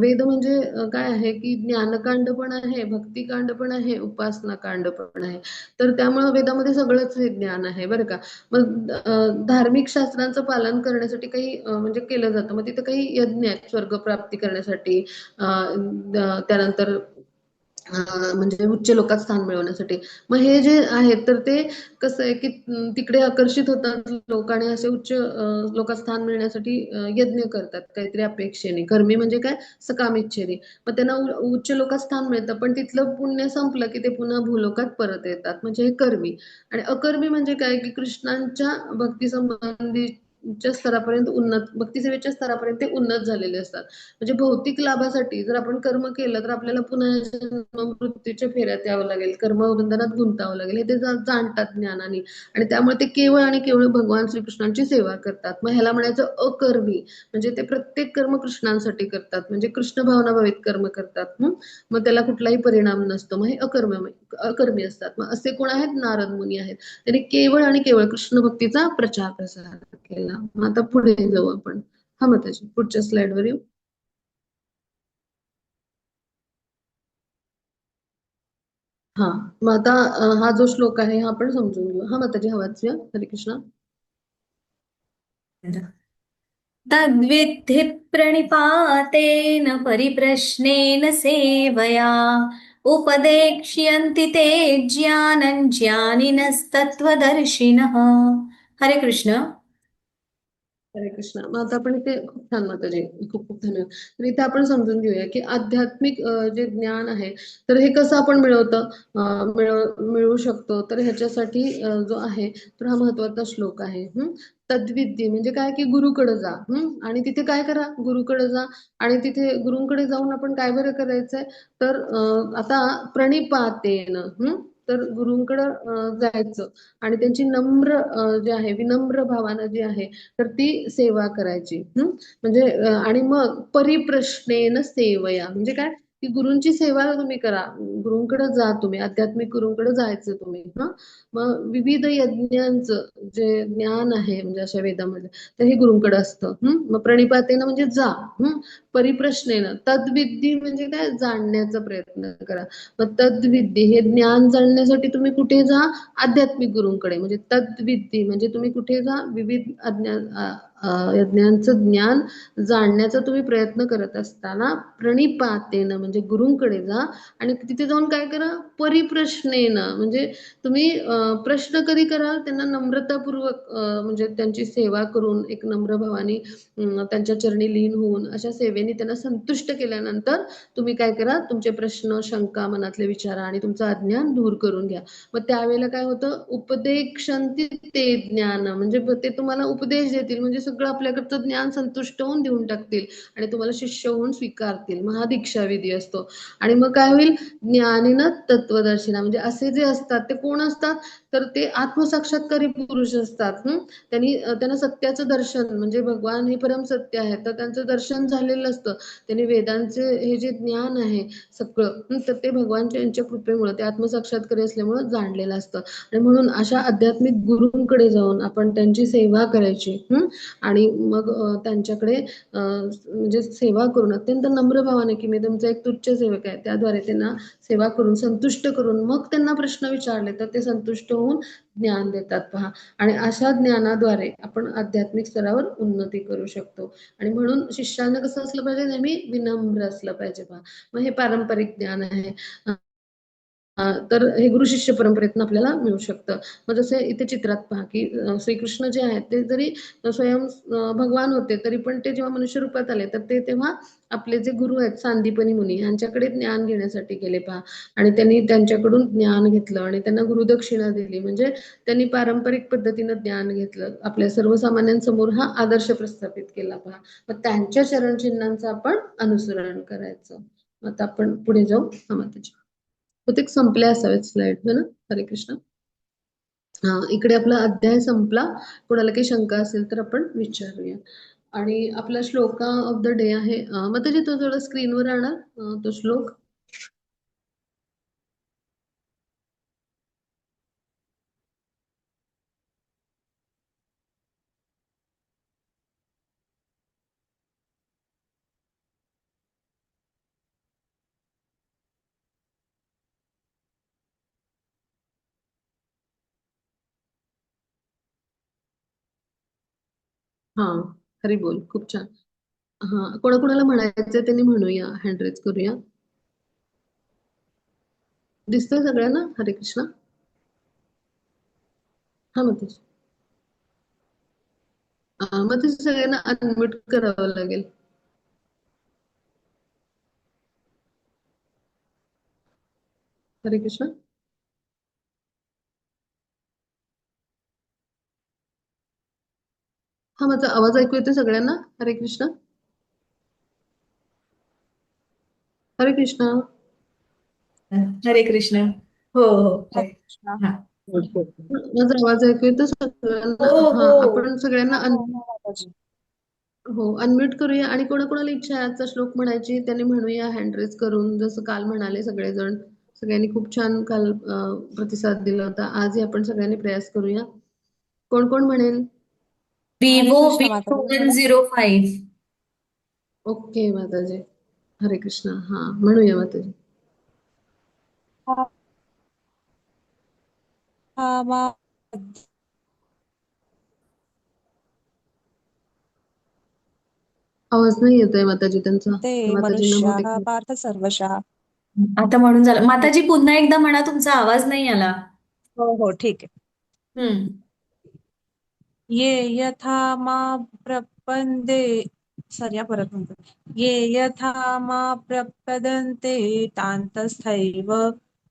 वेद म्हणजे काय आहे, की ज्ञानकांड पण आहे, भक्तिकांड पण आहे, उपासनाकांड पण आहे. तर त्यामुळे वेदामध्ये सगळंच हे ज्ञान आहे बरं का. मग धार्मिक शास्त्रांचं पालन करण्यासाठी काही म्हणजे केलं जातं. मग तिथं काही यज्ञ आहेत स्वर्गप्राप्ती करण्यासाठी त्यानंतर म्हणजे उच्च लोकात स्थान मिळवण्यासाठी. मग हे जे आहेत तर ते कसं आहे, की तिकडे आकर्षित होतात लोक आणि असे उच्च लोकात स्थान मिळण्यासाठी यज्ञ करतात काहीतरी अपेक्षेने. कर्मी म्हणजे काय? सकाम इच्छेने. मग त्यांना उच्च लोकात स्थान मिळतं, पण तिथलं पुण्य संपलं की ते पुन्हा भूलोकात परत येतात. म्हणजे हे कर्मी. आणि अकर्मी म्हणजे काय, की कृष्णांच्या भक्ती संबंधीच्या स्तरापर्यंत भक्तिसेवेच्या स्तरापर्यंत ते उन्नत झालेले असतात. म्हणजे भौतिक लाभासाठी जर आपण कर्म केलं तर आपल्याला पुन्हा मृत्यूच्या फेऱ्यात यावं लागेल, कर्मबंधनात गुंतावं लागेल, हे ते जाणतात ज्ञानाने आणि त्यामुळे ते केवळ आणि केवळ भगवान श्रीकृष्णांची सेवा करतात. मग ह्याला म्हणायचं अकर्मी. म्हणजे ते प्रत्येक कर्म कृष्णांसाठी करतात. म्हणजे कृष्ण भावनाभावित कर्म करतात. मग त्याला कुठलाही परिणाम नसतो. मग हे अकर्मी असतात. मग असे कोण आहेत? नारद मुनी आहेत. त्यांनी केवळ आणि केवळ कृष्ण भक्तीचा प्रचार प्रसार केला. मग आता पुढे जाऊ आपण. हा माताजी पुढच्या स्लाइडवर येऊ. हां. मग आता हा जो श्लोक आहे हा आपण समजून घेऊ. हां माताजी हा वाचूया. हरे कृष्ण. तद्विद्धि प्रणिपातेन परिप्रश्नेन सेवया उपदेक्ष्यन्ति ते ज्ञानं ज्ञानिनस्तत्त्वदर्शिनः. हरे कृष्ण. हरे कृष्ण. मग आता आपण इथे खूप छान माताजी खूप खूप धन्यवाद. तर इथे आपण समजून घेऊया की आध्यात्मिक जे ज्ञान आहे तर हे कसं आपण मिळवू शकतो तर ह्याच्यासाठी जो आहे तर हा महत्वाचा श्लोक आहे. तद्विद्धी म्हणजे काय की गुरुकडे जा. आणि तिथे काय करा गुरुकडे जा आणि तिथे गुरुंकडे जाऊन आपण काय बरं करायचंय तर आता प्रणिपातेन तर गुरुंकडं जायचं आणि त्यांची नम्र जे आहे विनम्र भावानं जी आहे तर ती सेवा करायची. म्हणजे आणि मग परिप्रश्नेन सेवया म्हणजे काय की गुरूंची सेवा तुम्ही करा. गुरुंकडे जा तुम्ही आध्यात्मिक गुरुंकडे जायचं तुम्ही. मग विविध यज्ञांचं जे ज्ञान आहे म्हणजे अशा वेदामध्ये तर हे गुरुंकडे असतं. मग प्रणिपातेनं म्हणजे जा. परिप्रश्नेनं तद्विद्धी म्हणजे काय जाणण्याचा प्रयत्न करा. मग तद्विद्धी हे ज्ञान जाणण्यासाठी तुम्ही कुठे जा आध्यात्मिक गुरूंकडे. म्हणजे तद्विद्धी म्हणजे तुम्ही कुठे जा विविध यज्ञांचं ज्ञान जाणण्याचा तुम्ही प्रयत्न करत असताना प्रणिपातेनं म्हणजे गुरुंकडे जा आणि तिथे जाऊन काय करा परिप्रश्नेनं म्हणजे तुम्ही प्रश्न कधी कराल त्यांना नम्रतापूर्वक म्हणजे त्यांची सेवा करून एक नम्र भावाने त्यांच्या चरणी लीन होऊन अशा सेवेने त्यांना संतुष्ट केल्यानंतर तुम्ही काय करा तुमचे प्रश्न शंका मनातले विचारा आणि तुमचं अज्ञान दूर करून घ्या. मग त्यावेळेला काय होतं उपदेक्षन्ति ते ज्ञान म्हणजे ते तुम्हाला उपदेश देतील म्हणजे सगळं आपल्याकडचं ज्ञान संतुष्ट होऊन देऊन टाकतील आणि तुम्हाला शिष्य होऊन स्वीकारतील. मग हा दीक्षाविधी असतो. आणि मग काय होईल, ज्ञानीनं तत्वदर्शिना, म्हणजे असे जे असतात ते कोण असतात, तर ते आत्मसाक्षात्कारी पुरुष असतात. त्यांना सत्याचं दर्शन, म्हणजे भगवान हे परम सत्य आहे, तर त्यांचं दर्शन झालेलं असतं. त्यांनी वेदांचे हे जे ज्ञान आहे सगळं, तर ते भगवानच्या यांच्या कृपेमुळे, ते आत्मसाक्षात्कारी असल्यामुळे जाणलेलं असतं. आणि म्हणून अशा आध्यात्मिक गुरूंकडे जाऊन आपण त्यांची सेवा करायची. आणि मग त्यांच्याकडे म्हणजे सेवा करून अत्यंत नम्र भावाने, की मी तुमचा एक तुच्छ सेवक आहे, त्याद्वारे त्यांना सेवा करून संतुष्ट करून मग त्यांना प्रश्न विचारले तर ते संतुष्ट होऊन ज्ञान देतात पहा. आणि अशा ज्ञानाद्वारे आपण आध्यात्मिक स्तरावर उन्नती करू शकतो. आणि म्हणून शिष्यानं कसं असलं पाहिजे, नेहमी विनम्र असलं पाहिजे पहा. मग हे पारंपरिक ज्ञान आहे. तर हे गुरु शिष्य परंपरेतून आपल्याला मिळू शकतं. मग जसे इथे चित्रात पहा, की श्रीकृष्ण जे आहेत ते जरी स्वयं भगवान होते, तरी पण ते जेव्हा मनुष्य रूपात आले, तर ते तेव्हा आपले जे गुरु आहेत सांदीपनी मुनी यांच्याकडे ज्ञान घेण्यासाठी गेले पहा. आणि त्यांनी त्यांच्याकडून ज्ञान घेतलं आणि त्यांना गुरुदक्षिणा दिली. म्हणजे त्यांनी पारंपरिक पद्धतीनं ज्ञान घेतलं, आपल्या सर्वसामान्यांसमोर हा आदर्श प्रस्थापित केला पहा. मग त्यांच्या चरणचिन्हांचं आपण अनुसरण करायचं. आता आपण पुढे जाऊ. माताजी बहुतेक संपल्या असाव्यात स्लाइड ना. हरे कृष्ण. हा, इकडे आपला अध्याय संपला. कोणाला काही शंका असेल तर आपण विचारूया. आणि आपला श्लोका ऑफ द डे आहे, माताजी तो थोडा स्क्रीनवर आणा तो श्लोक. हा, हरी बोल, खूप छान. हा, कोणाकोणाला म्हणायचं त्यांनी म्हणूया, हँड रेज करूया. दिसतंय सगळ्यांना? हरे कृष्ण. हा माताजी. मग ते सगळ्यांना अनम्यूट करावं लागेल. हरे कृष्ण. हा, माझा आवाज ऐकू येतो सगळ्यांना? हरे कृष्ण. हरे कृष्ण. हरे कृष्ण. हो हो हरे आहे. कृष्णा. हा. माझा आवाज ऐकू येतो सगळ्यांना? हो हा, हो. आपण सगळ्यांना हो हो हो माताजी. हो, अनम्यूट करूया. आणि कोणाकोणाला इच्छा आहे आजचा श्लोक म्हणायची त्यांनी म्हणूया हँड रेज करून. जसं काल म्हणाले सगळेजण, सगळ्यांनी खूप छान काल प्रतिसाद दिला होता. आजही आपण सगळ्यांनी प्रयास करूया. कोण कोण म्हणेल? हरे विवो कृष्णा विवो माताजी बोला. 105. ओके माताजी. हरे कृष्णा. हा, म्हणूया माताजी. हा मा आवाज नाही येतोय माताजी त्यांचा. ते माताजींना मनुष्याः बहुतेक. पार्थ सर्वशः. आता म्हणून झालं. माताजी पुन्हा एकदा म्हणा, तुमचा आवाज नाही आला. हो हो ठीक आहे. हम्म. ये यथा मा प्रपंदे सर्या परत म्हणतो. ये यथा मा प्रपदन्ते तांतस्थैव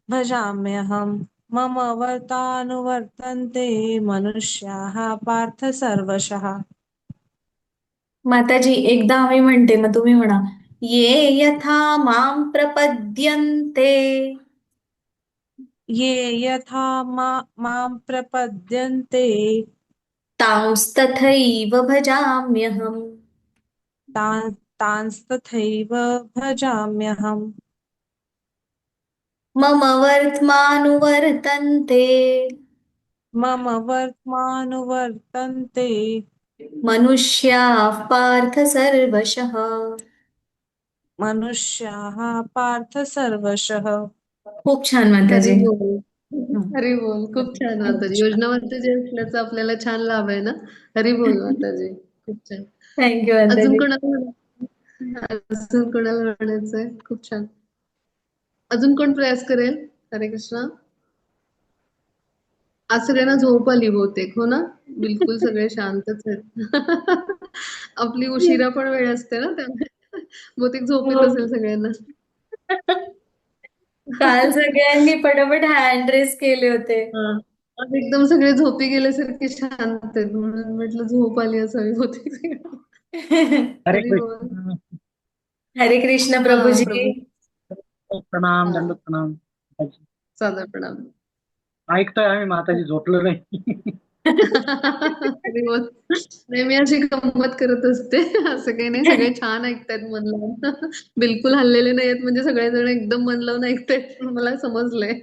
भजाम्यहम् मम वर्तानुवर्तन्ते मनुष्याः पार्थ सर्वशः. माताजी एकदा आम्ही म्हणते, मग तुम्ही म्हणा. ये यथा मां प्रपद्यन्ते ये यथा मां प्रपद्यन्ते तांस्तथैव भजाम्यहम् तांस्तथैव भजाम्यहम् मम वर्त्मानुवर्तन्ते मम वर्त्मानुवर्तन्ते मनुष्याः पार्थ सर्वशः. मनुष्याः पार्थ सर्वशः. खूप छान हरी माताजी. बोल. हं. हरी बोल, खूप छान हरे माताजी. कृष्ण. योजना माताजी असल्याचा आपल्याला छान लाभ आहे ना. हरी बोल माताजी, खूप छान. थँक्यू अजून माताजी. कोणाला अजून कोणाला म्हणायचंय? खूप छान. अजून कोण प्रयास करेल? हरे कृष्णा. आज सगळ्यांना झोप आली बहुतेक, हो ना? बिलकुल सगळे शांतच आहेत. आपली उशिरा पण वेळ असते ना, त्यामुळे बहुतेक झोप येत हो. असेल सगळ्यांना. काल सगळ्यांनी पटापट हँड रेस केले होते. हा. आज एकदम सगळे झोपी गेल्यासारखे शांत आहेत म्हणून म्हटलं झोप आली असावी बहुतेक. हरे हरी बोल. कृष्ण. हरे कृष्ण हा प्रभूजी. प्रभू. प्रणाम, हा दंडवत प्रणाम. माताजी. सादर प्रणाम. ऐकतोय आम्ही, माताजी झोपलो नाही. हरी बोल. नाही मी अशी गंमत करत असते. असं काही नाही, सगळे छान ऐकतायत मन लावून. बिलकुल हललेले नाहीयेत म्हणजे सगळेजण एकदम मन लावून ऐकतायत मला समजलंय.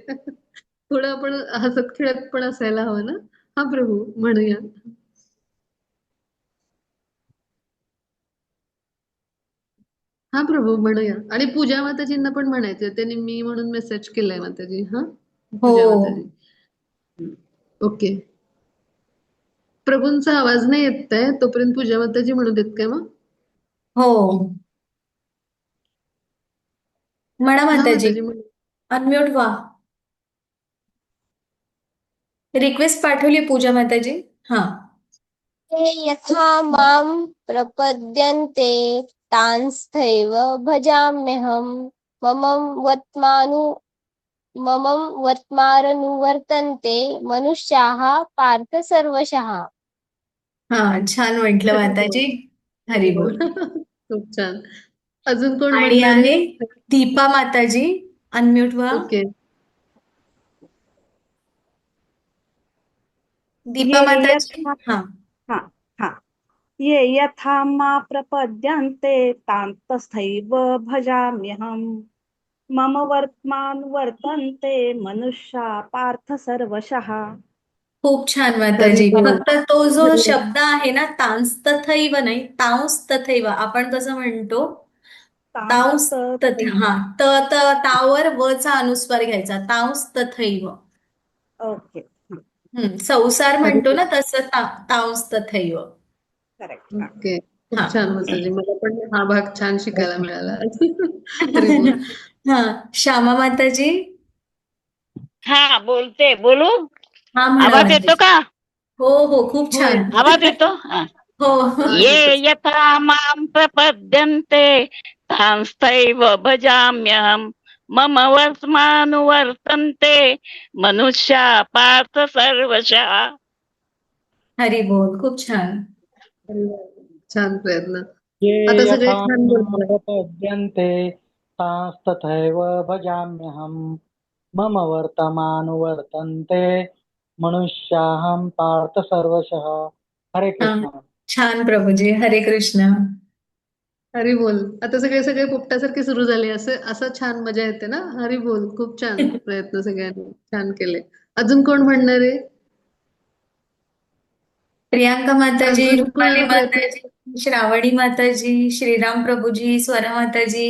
थोडं आपण हसत खेळत पण असायला हवं ना. हा प्रभू म्हणूया. हा प्रभू म्हणूया. आणि पूजा माताजींना पण म्हणायचंय, त्यांनी मी म्हणून मेसेज केलाय माताजी. हा पूजा हो माताजी. ओके. प्रभूंचा आवाज नाही येत आहे तोपर्यंत पूजा माताजी म्हणू देत काय मग? हो, म्हणा हा माताजी. माताजी म्हणू. अनम्यूट व्हा. रिक्वेस्ट पाठवली पूजा माताजी. हा. ये यथा मां प्रपद्यन्ते तांस्तैव भजाम्यहम् मम वर्त्मानु मम वर्त्मानुवर्तन्ते मनुष्याः पार्थ सर्वशः. हा, छान म्हटलं हरी बोल. माताजी. हरी हरी बोल. बोल. खूप छान. अजून कोण आणि म्हणणार आहे? आहे दीपा माताजी. अनम्यूट व्हा. ओके. दीपा ये माताजी. यथा हा. हा हा ये यथा मा प्रपद्यन्ते तां तथैव भजाम्यहम् मम वर्त्मानुवर्तन्ते मनुष्या पार्थ सर्वशः. खूप छान हरी माताजी. बोल. फक्त तो जो हरी बोल. शब्द आहे ना, तांस तथैव नाही, तांस तथैव आपण कसं म्हणतो, तां तांस तथ तथैव. हा तावर वचा अनुस्वार घ्यायचा, तांस तथैव. ओके. संसार हरी म्हणतो बोल. ना तसं तांस तथैव. करेक्ट. ओके. हा. खूप छान माताजी. मला पण हा भाग छान शिकायला मिळाला. हरी बोल. हा. श्यामा माताजी. हा बोलते बोलू. हा, म्हणा आवाज येतो माताजी. का? हो हो, खूप हो छान. येतो. आवाज येतो. हा. हो. हा ये येतो. यथा मां प्रपद्यन्ते तांस्तैव भजाम्यहम् मम वर्त्मानुवर्तन्ते मनुष्या पार्थ सर्वशः. हरी बोल. खूप छान. हरी बोल. छान प्रयत्न. ये आता सगळे यथा छान मां बोलतोय. प्रपद्यन्ते तांस्तथैव भजाम्यहम् मम वर्तमानुवर्तन्ते मनुष्याहं पार्थ सर्वशः. हरे हा, कृष्ण. छान प्रभूजी. हरे कृष्ण. हरी बोल. आता सगळे सगळे पोपटासारखे सुरू झाले. असं असं छान मजा येते ना. हरी बोल. खूप छान प्रयत्न सगळ्यांनी छान केले. अजून कोण म्हणणार आहे? प्रियांका माताजी, अजून रुपाली कोणाला प्रयत्न? माताजी, श्रावणी माताजी, श्रीराम प्रभूजी, स्वरा माताजी.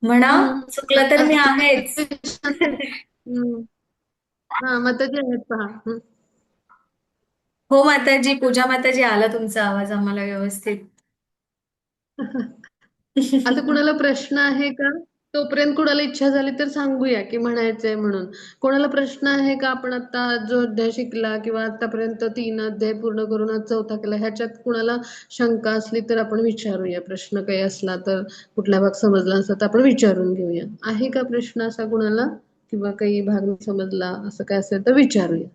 म्हणा, चुकलं तर मी आहेच. हम्म. हा माताजी आहेत पहा. हो माताजी. पूजा माताजी, आला तुमचा आवाज आम्हाला व्यवस्थित. आता कुणाला प्रश्न आहे का? तोपर्यंत कुणाला इच्छा झाली तर सांगूया की म्हणायचंय म्हणून. कोणाला प्रश्न आहे का? आपण आता जो अध्याय शिकला किंवा आतापर्यंत 3 अध्याय पूर्ण करून आज 4था केला. ह्याच्यात कुणाला शंका असली तर आपण विचारूया. प्रश्न काही असला तर कुठला भाग समजला नसला तर आपण विचारून घेऊया. आहे का प्रश्न असा कुणाला? किंवा काही भाग नाही समजला असं काय असेल तर विचारूया.